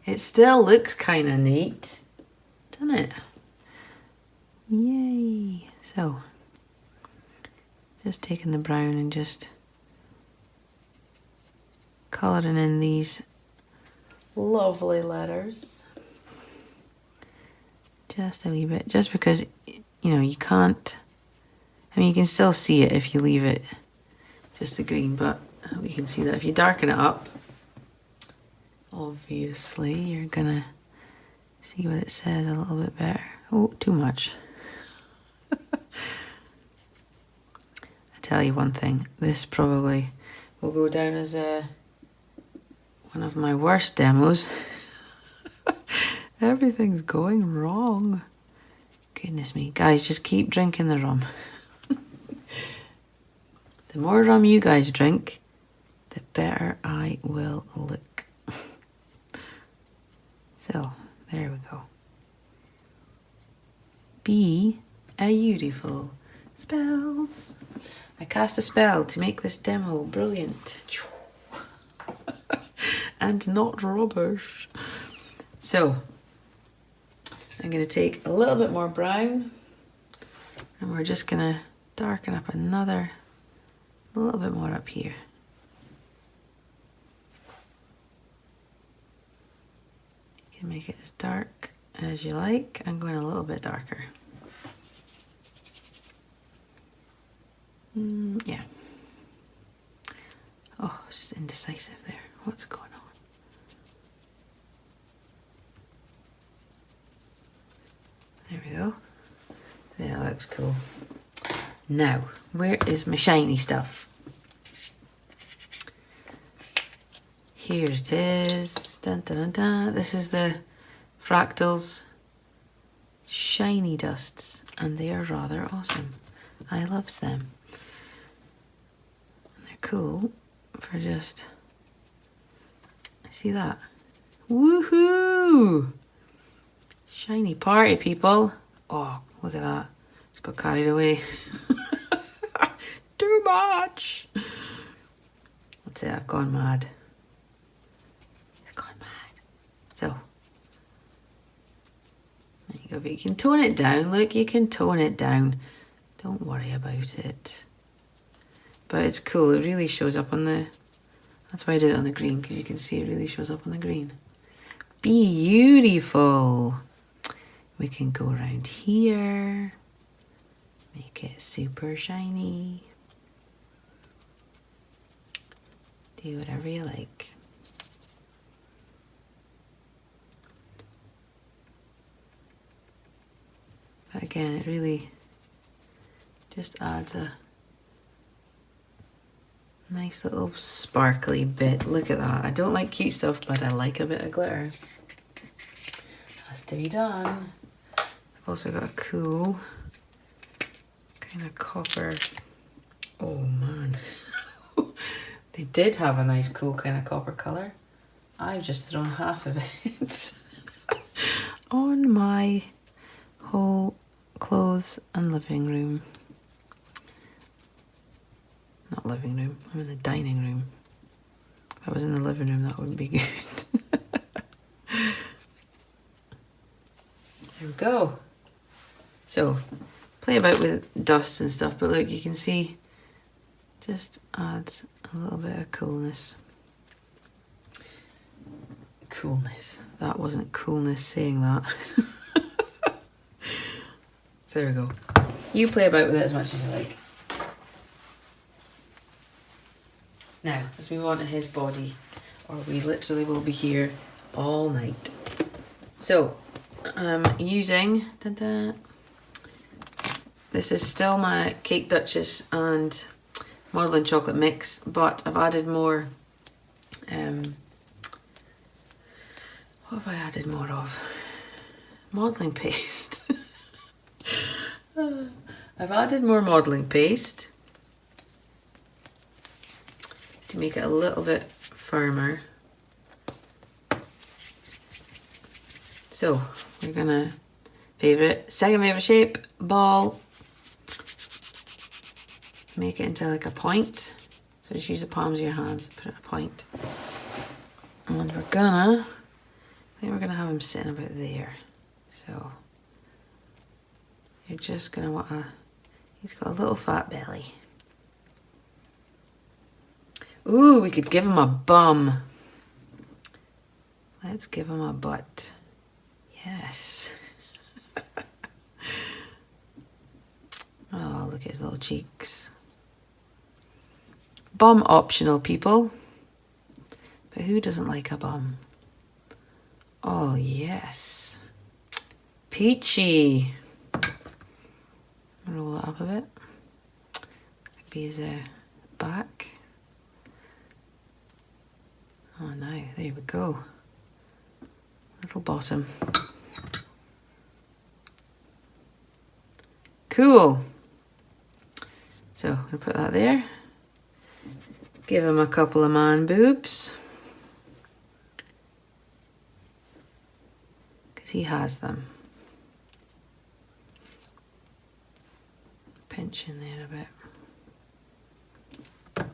It still looks kind of neat, doesn't it? Yay! So, just taking the brown and just colouring in these lovely letters. Just a wee bit, just because, you know, you can't, I mean, you can still see it if you leave it just the green, but I hope you can see that if you darken it up, obviously you're gonna see what it says a little bit better. Oh, too much. I tell you one thing, this probably will go down as one of my worst demos. Everything's going wrong. Goodness me. Guys, just keep drinking the rum. The more rum you guys drink, the better I will look. So, there we go. Be a beautiful spells. I cast a spell to make this demo brilliant. And not rubbish. So, I'm going to take a little bit more brown, and we're just going to darken up a little bit more up here. You can make it as dark as you like. I'm going a little bit darker. Yeah. Oh, it's just indecisive there. What's going on? There we go. Yeah, that looks cool. Now, where is my shiny stuff? Here it is. Dun, dun, dun, dun. This is the Fractals shiny dusts, and they are rather awesome. I loves them. And they're cool for just, see that? Woohoo! Shiny party, people. Oh, look at that. It's got carried away. Too much. That's it, I've gone mad. It's gone mad. So, go, but you can tone it down. Look, you can tone it down. Don't worry about it. But it's cool. It really shows up on the... That's why I did it on the green, because you can see it really shows up on the green. Beautiful. We can go around here. Make it super shiny. Do whatever you like. But again, it really just adds a nice little sparkly bit. Look at that. I don't like cute stuff, but I like a bit of glitter. Has to be done. I've also got a cool kind of copper. Oh man. They did have a nice cool kind of copper colour. I've just thrown half of it on my whole clothes and living room. Not living room, I'm in the dining room. If I was in the living room, that wouldn't be good. There we go. So, play about with dust and stuff, but look, you can see, just adds a little bit of coolness. Coolness. That wasn't coolness saying that. So there we go. You play about with it as much as you like. Now, let's move on to his body, or we literally will be here all night. So, I'm using, this is still my Cake Duchess and Modeling Chocolate mix, but I've added more, what have I added more of? Modelling paste. I've added more modelling paste to make it a little bit firmer. So we're gonna second favorite shape, ball. Make it into like a point. So just use the palms of your hands, put it a point. And I think we're gonna have him sitting about there. So you're just gonna want he's got a little fat belly. Ooh, we could give him a bum. Let's give him a butt. Yes. Oh, look at his little cheeks. Bum optional, people. But who doesn't like a bum? Oh, yes. Peachy. Roll it up a bit. Could be his back. Oh, no, there we go. Little bottom. Cool. So, I'm going to put that there. Give him a couple of man boobs. Because he has them. Pinch in there a bit.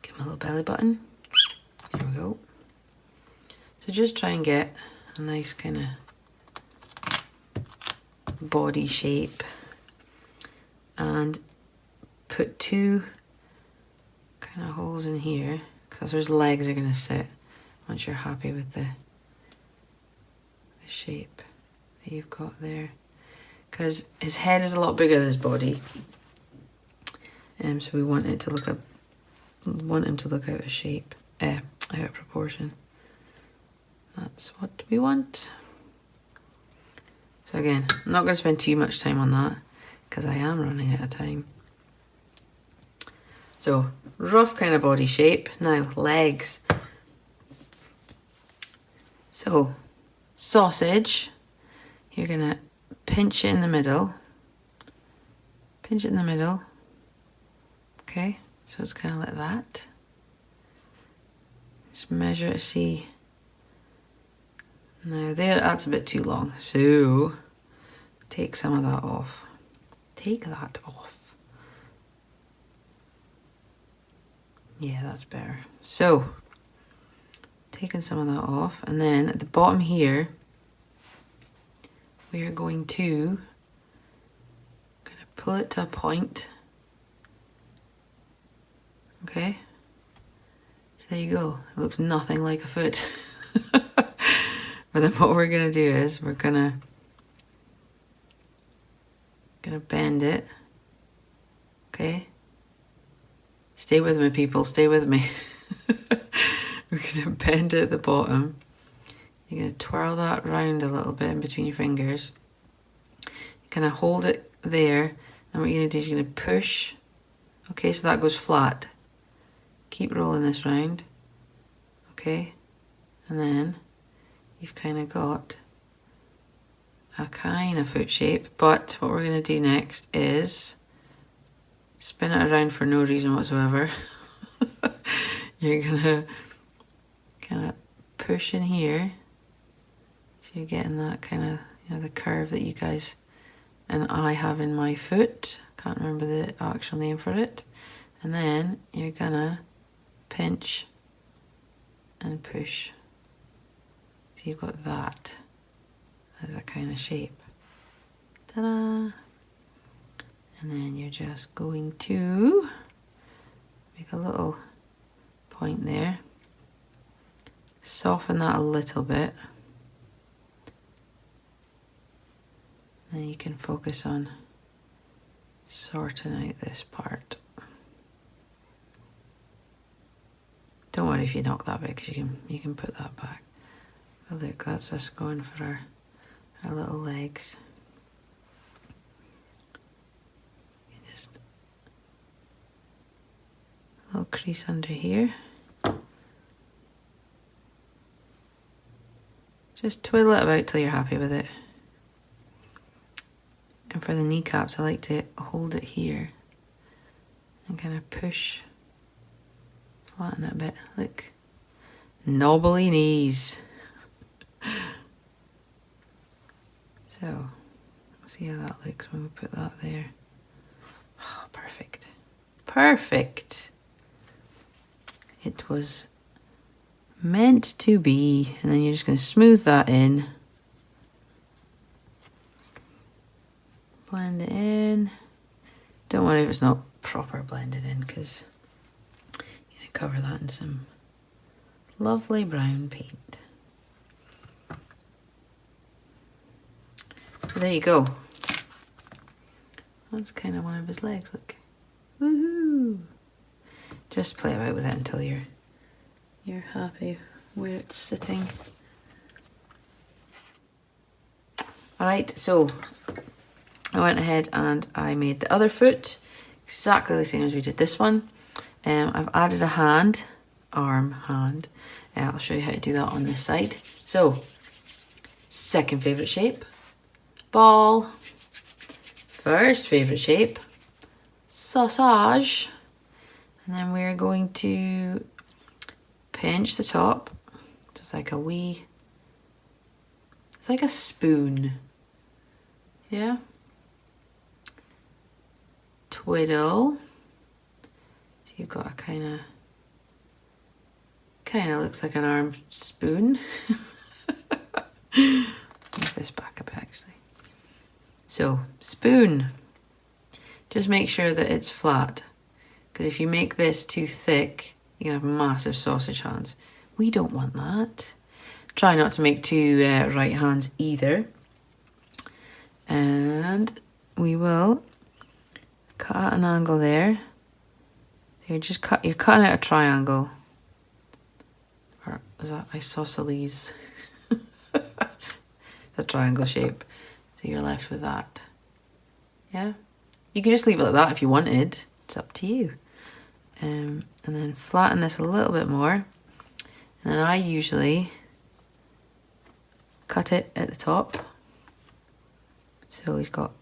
Give him a little belly button. There we go. So just try and get a nice kind of body shape and put two kind of holes in here because that's where his legs are going to sit once you're happy with the shape that you've got there, because his head is a lot bigger than his body, so we want it to look out of shape, out of proportion. That's what we want. So again, I'm not going to spend too much time on that because I am running out of time. So, rough kind of body shape. Now, legs. So, sausage. You're going to pinch it in the middle. Pinch it in the middle. Okay, so it's kind of like that. Just measure it, see. Now there, that's a bit too long, so take some of that off. Take that off. Yeah, that's better. So, taking some of that off, and then at the bottom here, we are going to pull it to a point. Okay, so there you go. It looks nothing like a foot. But then what we're gonna do is we're gonna bend it. Okay, stay with me, people, stay with me. We're gonna bend it at the bottom. You're gonna twirl that round a little bit in between your fingers. You're gonna hold it there, and what you're gonna do is you're gonna push. Okay, so that goes flat. Keep rolling this round. Okay, and then you've kind of got a kind of foot shape, but what we're gonna do next is spin it around for no reason whatsoever. You're gonna kind of push in here, so you're getting that kind of, you know, the curve that you guys and I have in my foot. Can't remember the actual name for it. And then you're gonna pinch and push. So you've got that as a kind of shape. Ta-da! And then you're just going to make a little point there. Soften that a little bit. And you can focus on sorting out this part. Don't worry if you knock that bit, because you can put that back. But look, that's us going for our little legs. Just a little crease under here. Just twiddle it about till you're happy with it. And for the kneecaps, I like to hold it here and kind of push, flatten it a bit. Look, knobbly knees. So, see how that looks when we put that there. Oh, perfect. Perfect. It was meant to be. And then you're just going to smooth that in. Blend it in. Don't worry if it's not proper blended in, because you're going to cover that in some lovely brown paint. So there you go. That's kind of one of his legs, look. Woohoo! Just play about with it until you're happy where it's sitting. Alright, so I went ahead and I made the other foot exactly the same as we did this one. I've added a hand, arm, hand. I'll show you how to do that on this side. So, second favourite shape, ball. First favourite shape, sausage. And then we're going to pinch the top. So it's like a wee, it's like a spoon. Yeah. Twiddle. So you've got a kind of looks like an arm spoon. Move this back a bit actually. So spoon. Just make sure that it's flat, because if you make this too thick, you're gonna have massive sausage hands. We don't want that. Try not to make two right hands either. And we will cut out an angle there. So you're cutting out a triangle. Or is that isosceles? A triangle shape. So you're left with that. Yeah? You could just leave it like that if you wanted. It's up to you. And then flatten this a little bit more. And then I usually cut it at the top. So he's got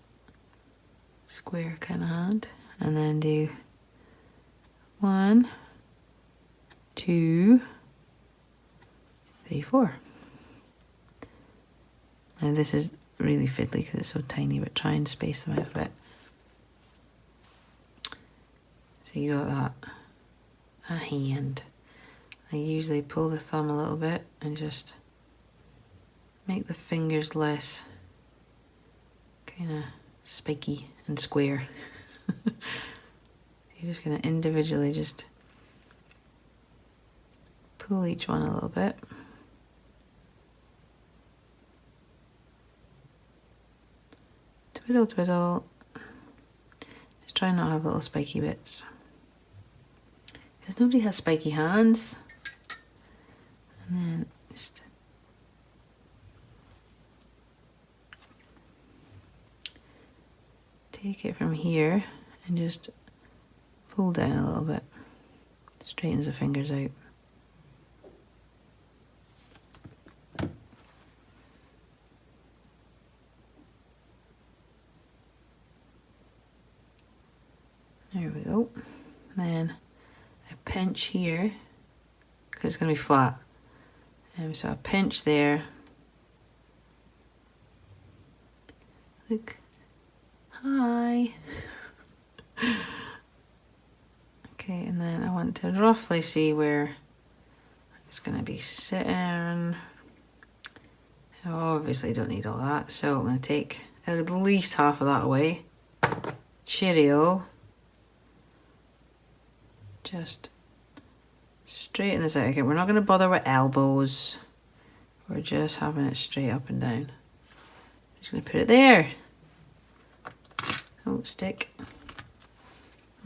square kind of hand. And then do 1, 2, 3, 4. Now this is really fiddly because it's so tiny, but try and space them out a bit. So you got that. A hand. I usually pull the thumb a little bit and just make the fingers less kind of spiky and square. You're just going to individually just pull each one a little bit. Twiddle, twiddle. Just try not to have little spiky bits. Because nobody has spiky hands. And then just take it from here and just pull down a little bit. Straightens the fingers out. There we go. Then I pinch here because it's going to be flat. So I pinch there. Look. Hi. Okay, and then I want to roughly see where it's going to be sitting. I obviously don't need all that, so I'm going to take at least half of that away. Cheerio. Just straighten this out. Okay, we're not going to bother with elbows. We're just having it straight up and down. Just going to put it there. Oh, stick.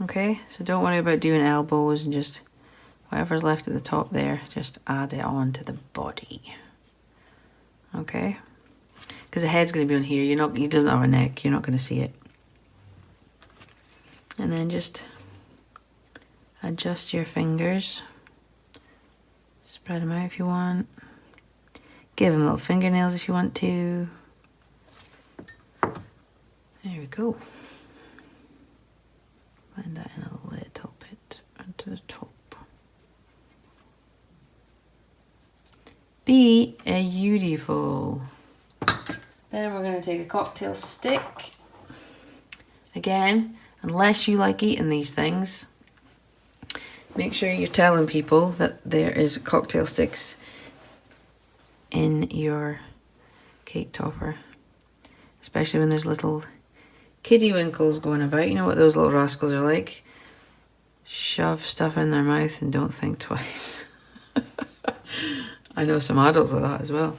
Okay, so don't worry about doing elbows, and just whatever's left at the top there, just add it on to the body. Okay? Because the head's going to be on here. He doesn't have a neck. You're not going to see it. And then just adjust your fingers. Spread them out if you want. Give them little fingernails if you want to. There we go. Blend that in a little bit onto the top. Beautiful. Then we're going to take a cocktail stick. Again, unless you like eating these things, make sure you're telling people that there is cocktail sticks in your cake topper. Especially when there's little kiddie winkles going about. You know what those little rascals are like? Shove stuff in their mouth and don't think twice. I know some adults like that as well.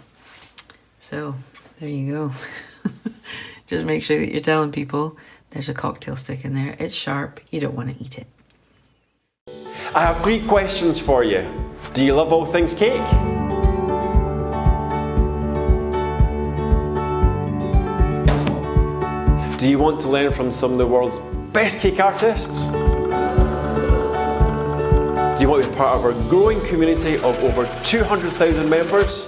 So, there you go. Just make sure that you're telling people there's a cocktail stick in there. It's sharp. You don't want to eat it. I have 3 questions for you. Do you love all things cake? Do you want to learn from some of the world's best cake artists? Do you want to be part of our growing community of over 200,000 members?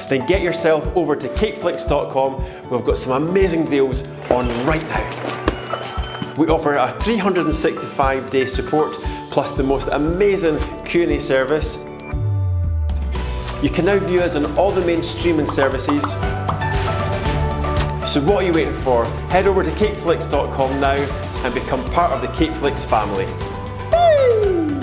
Then get yourself over to CakeFlix.com. We've got some amazing deals on right now. We offer a 365-day support plus the most amazing Q&A service. You can now view us on all the main streaming services. So what are you waiting for? Head over to CakeFlix.com now and become part of the CakeFlix family. Woo!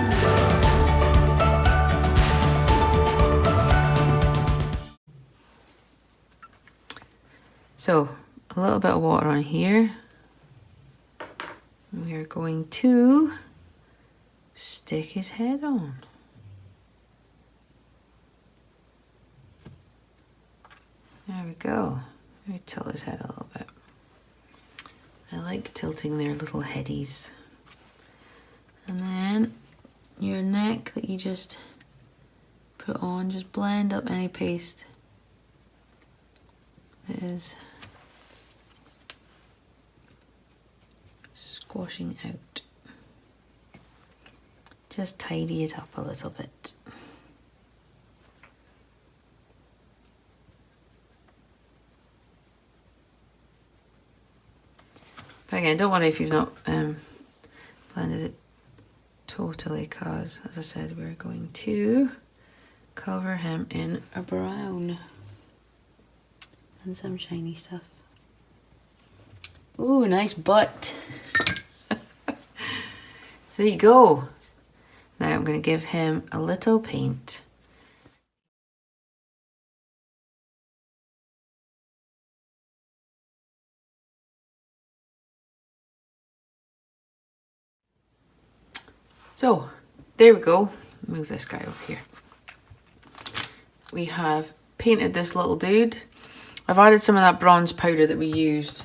So, a little bit of water on here. We are going to stick his head on. There we go. Let me tilt his head a little bit. I like tilting their little headies. And then your neck that you just put on, just blend up any paste that is squashing out. Just tidy it up a little bit. But again, don't worry if you've not blended it totally, because as I said, we're going to cover him in a brown and some shiny stuff. Ooh, nice butt. So there you go. Now I'm going to give him a little paint. So there we go. Move this guy over here. We have painted this little dude. I've added some of that bronze powder that we used.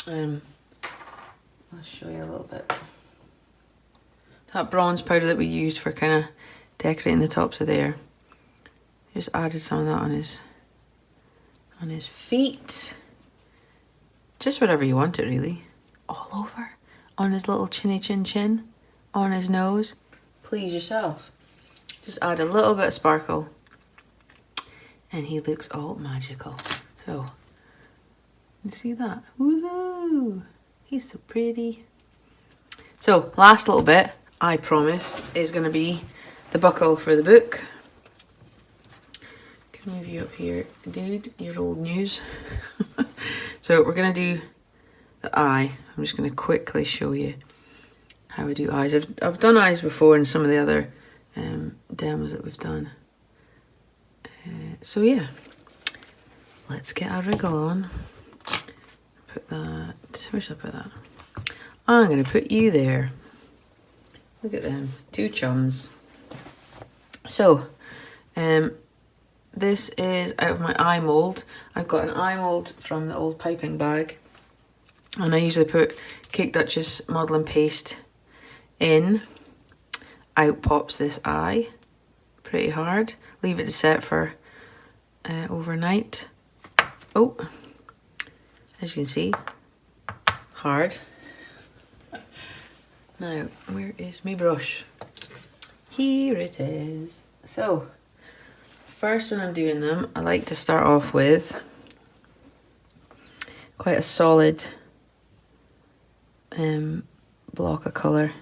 I'll show you a little bit. That bronze powder that we used for kind of decorating the tops of there. Just added some of that on his feet. Just whatever you want it, really. All over. On his little chinny chin chin. On his nose. Please yourself. Just add a little bit of sparkle. And he looks all magical. So, you see that? Woohoo! He's so pretty. So, last little bit, I promise, is going to be the buckle for the book. Can move you up here, dude. Your old news. So, we're going to do the eye. I'm just going to quickly show you how I do eyes. I've done eyes before in some of the other demos that we've done. So yeah, let's get our wriggle on. Put that, where should I put that? I'm going to put you there. Look at them, two chums. So, this is out of my eye mould. I've got an eye mould from the old piping bag. And I usually put Cake Duchess modelling paste in. Out pops this eye. Pretty hard. Leave it to set for overnight. Oh, as you can see, hard. Now, where is my brush? Here it is. So, first when I'm doing them, I like to start off with quite a solid block of colour.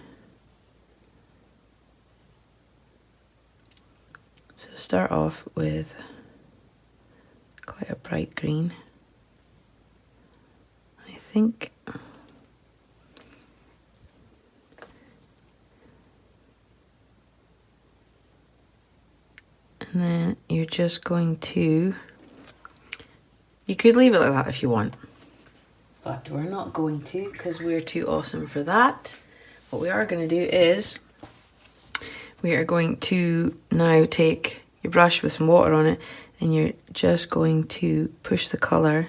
So start off with quite a bright green, I think. And then you're just going to, you could leave it like that if you want, but we're not going to because we're too awesome for that. What we are going to do is we are going to now take your brush with some water on it and you're just going to push the colour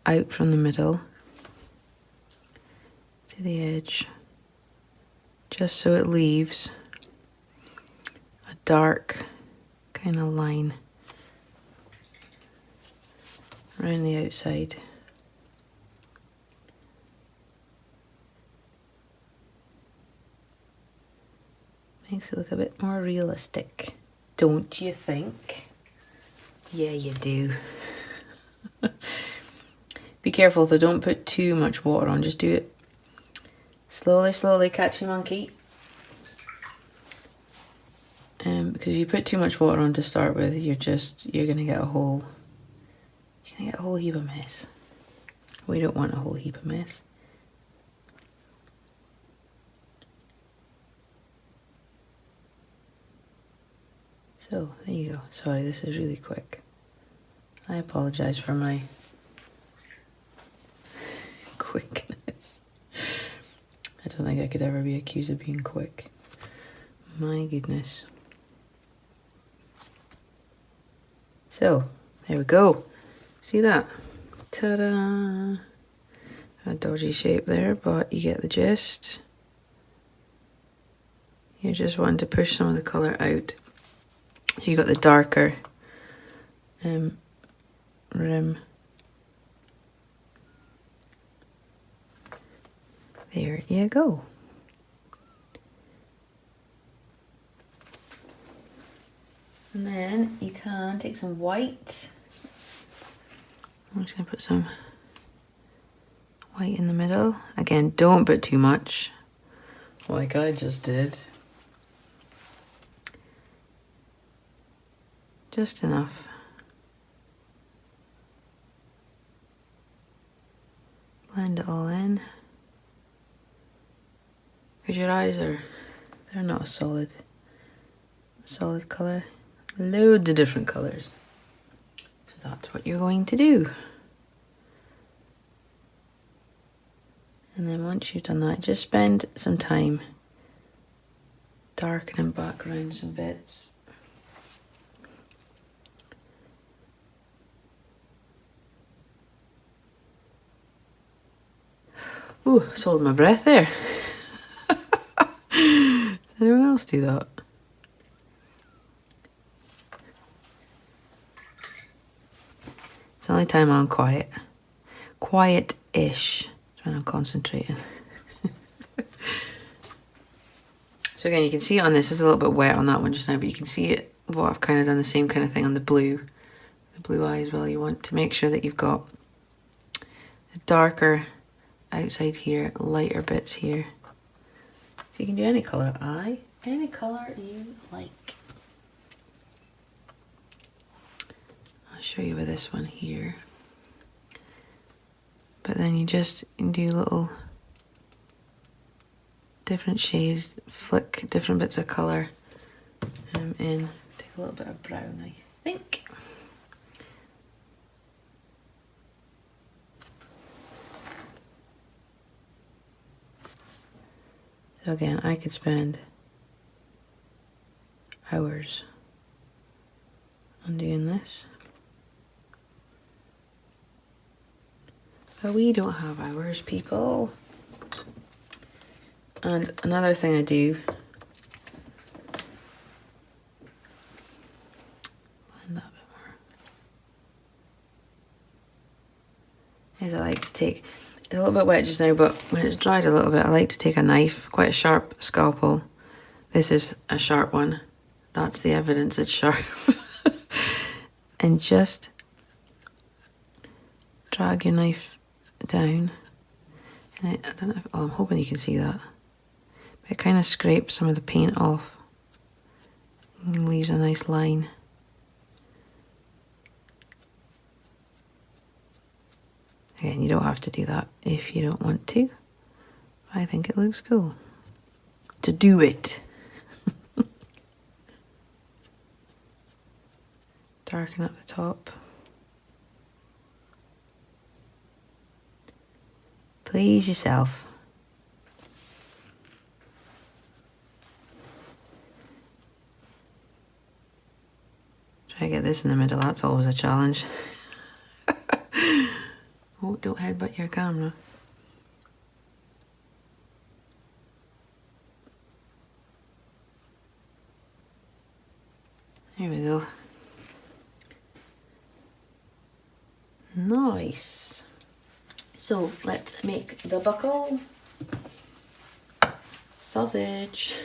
out from the middle to the edge, just so it leaves a dark kind of line around the outside. Makes it look a bit more realistic, don't you think? Yeah, you do. Be careful though, don't put too much water on, just do it slowly, slowly, catchy monkey. Because if you put too much water on to start with, you're gonna get a whole heap of mess. We don't want a whole heap of mess. So, there you go. Sorry, this is really quick. I apologise for my quickness. I don't think I could ever be accused of being quick. My goodness. So, there we go. See that? Ta-da! A dodgy shape there, but you get the gist. You're just wanting to push some of the colour out. So you got the darker rim. There you go. And then you can take some white. I'm just going to put some white in the middle. Again, don't put too much, like I just did. Just enough. Blend it all in. Because your eyes they're not a solid colour. Loads of different colours. So that's what you're going to do. And then once you've done that, just spend some time darkening background some bits. Ooh, sold my breath there. Anyone else do that? It's the only time I'm quiet. Quiet-ish when I'm concentrating. So again, you can see it on this. It's a little bit wet on that one just now, but you can see it. What I've kind of done the same kind of thing on the blue eye as well. You want to make sure that you've got a darker outside here, lighter bits here. So you can do any colour eye, any colour you like. I'll show you with this one here. But then you just do little different shades, flick different bits of colour in. Take a little bit of brown, I think. So again, I could spend hours on doing this. But we don't have hours, people. And another thing I do, find that a bit more, is I like to take, it's a little bit wet just now, but when it's dried a little bit, I like to take a knife, quite a sharp scalpel. This is a sharp one. That's the evidence it's sharp. And just drag your knife down. And I don't know if, oh, I'm hoping you can see that. But it kind of scrapes some of the paint off and leaves a nice line. Again, you don't have to do that if you don't want to. I think it looks cool to do it. Darken up the top. Please yourself. Try to get this in the middle, that's always a challenge. Oh, don't headbutt your camera. There we go. Nice. So let's make the buckle. Sausage.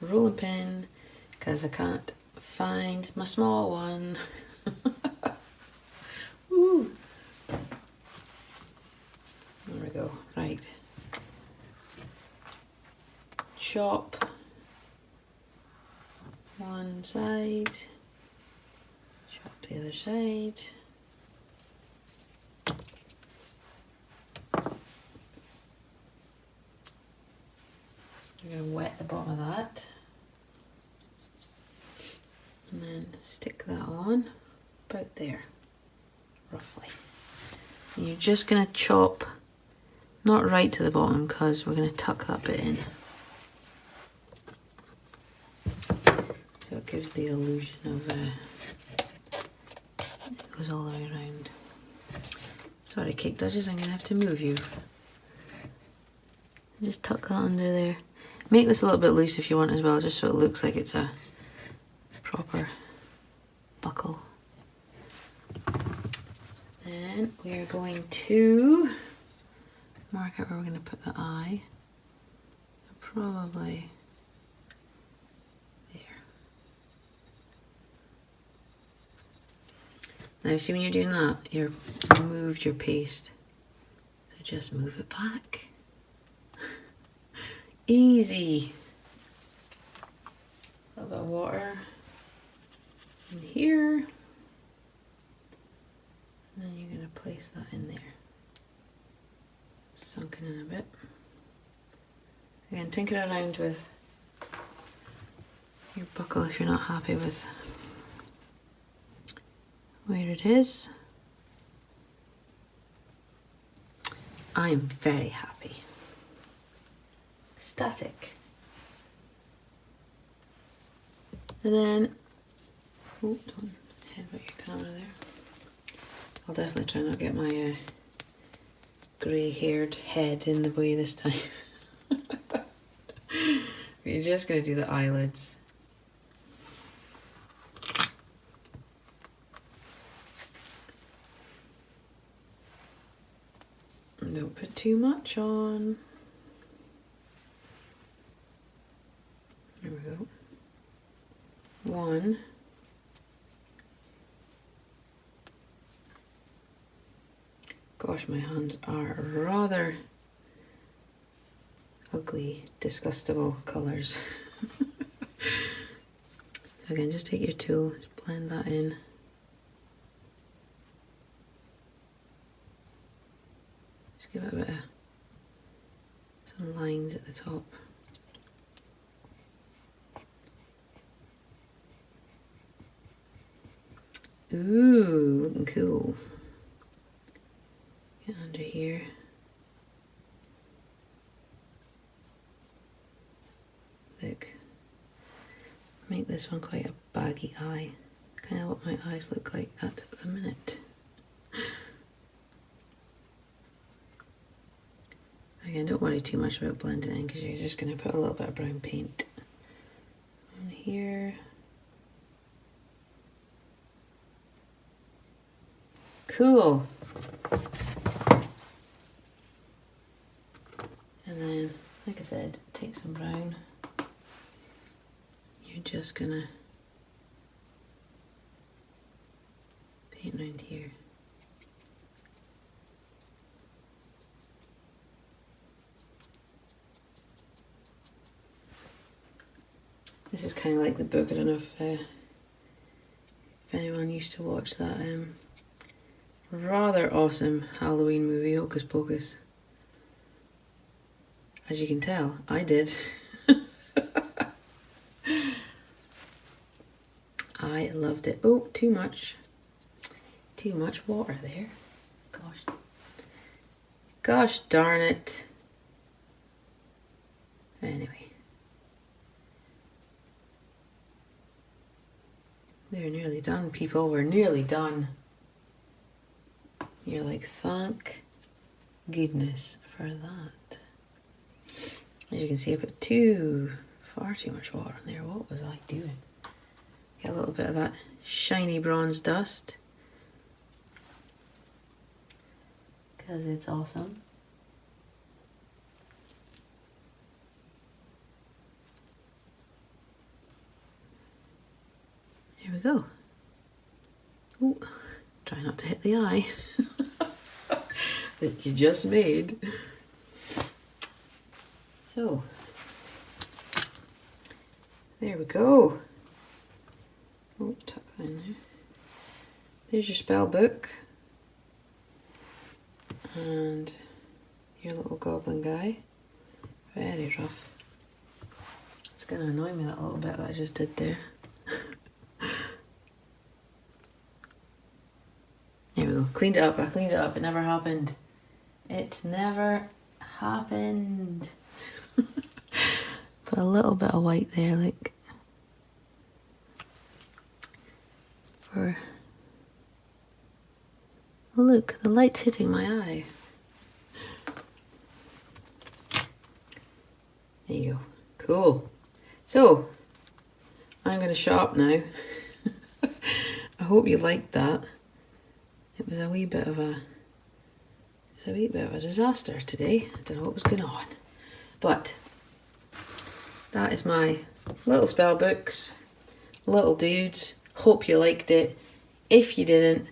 Rolling pin, because I can't find my small one. Woo. There we go. Right. Chop one side. Chop the other side. You're going to wet the bottom of that. And then stick that on about there, roughly. And you're just going to chop, not right to the bottom, because we're going to tuck that bit in. So it gives the illusion of it goes all the way around. Sorry, Cake Dodgers, I'm going to have to move you. Just tuck that under there. Make this a little bit loose if you want as well, just so it looks like it's a proper buckle. Then we are going to mark out where we're going to put the eye. Probably there. Now see, when you're doing that, you've moved your paste. So just move it back. Easy. A little bit of water in here. And then you're going to place that in there. Sunken in a bit. Again, tinker around with your buckle if you're not happy with where it is. I'm very happy. Static. And then, oh, don't headbutt your camera there. I'll definitely try not to get my grey-haired head in the way this time. We're just going to do the eyelids. And don't put too much on. There we go. 1. Gosh, my hands are rather ugly, disgustable colours. So again, just take your tool, just blend that in. Just give it a bit of some lines at the top. Ooh, looking cool. Get under here. Look. Make this one quite a baggy eye. Kind of what my eyes look like at the minute. Again, don't worry too much about blending in because you're just going to put a little bit of brown paint on here. Cool. And then, like I said, take some brown. You're just gonna paint around here. This is kind of like the book. I don't know if anyone used to watch that rather awesome Halloween movie, Hocus Pocus. As you can tell, I did. I loved it. Oh, too much water there. Gosh darn it. Anyway. We're nearly done, people. We're nearly done. You're like, thank goodness for that. As you can see, I put far too much water in there. What was I doing? Get a little bit of that shiny bronze dust. Because it's awesome. Here we go. Ooh, try not to hit the eye that you just made. So, there we go. Oh, tuck that in there. There's your spell book. And your little goblin guy. Very rough. It's going to annoy me that little bit that I just did there. There we go. Cleaned it up. I cleaned it up. It never happened. It never happened. Put a little bit of white there, like for. Oh look, the light's hitting my eye. There you go. Cool. So I'm going to shut up now. I hope you liked that. It was a wee bit of a disaster today. I don't know what was going on. But that is my little spell books, little dudes. Hope you liked it. If you didn't,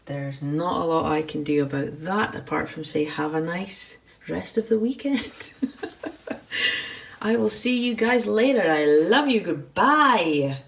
there's not a lot I can do about that apart from say have a nice rest of the weekend. I will see you guys later. I love you. Goodbye.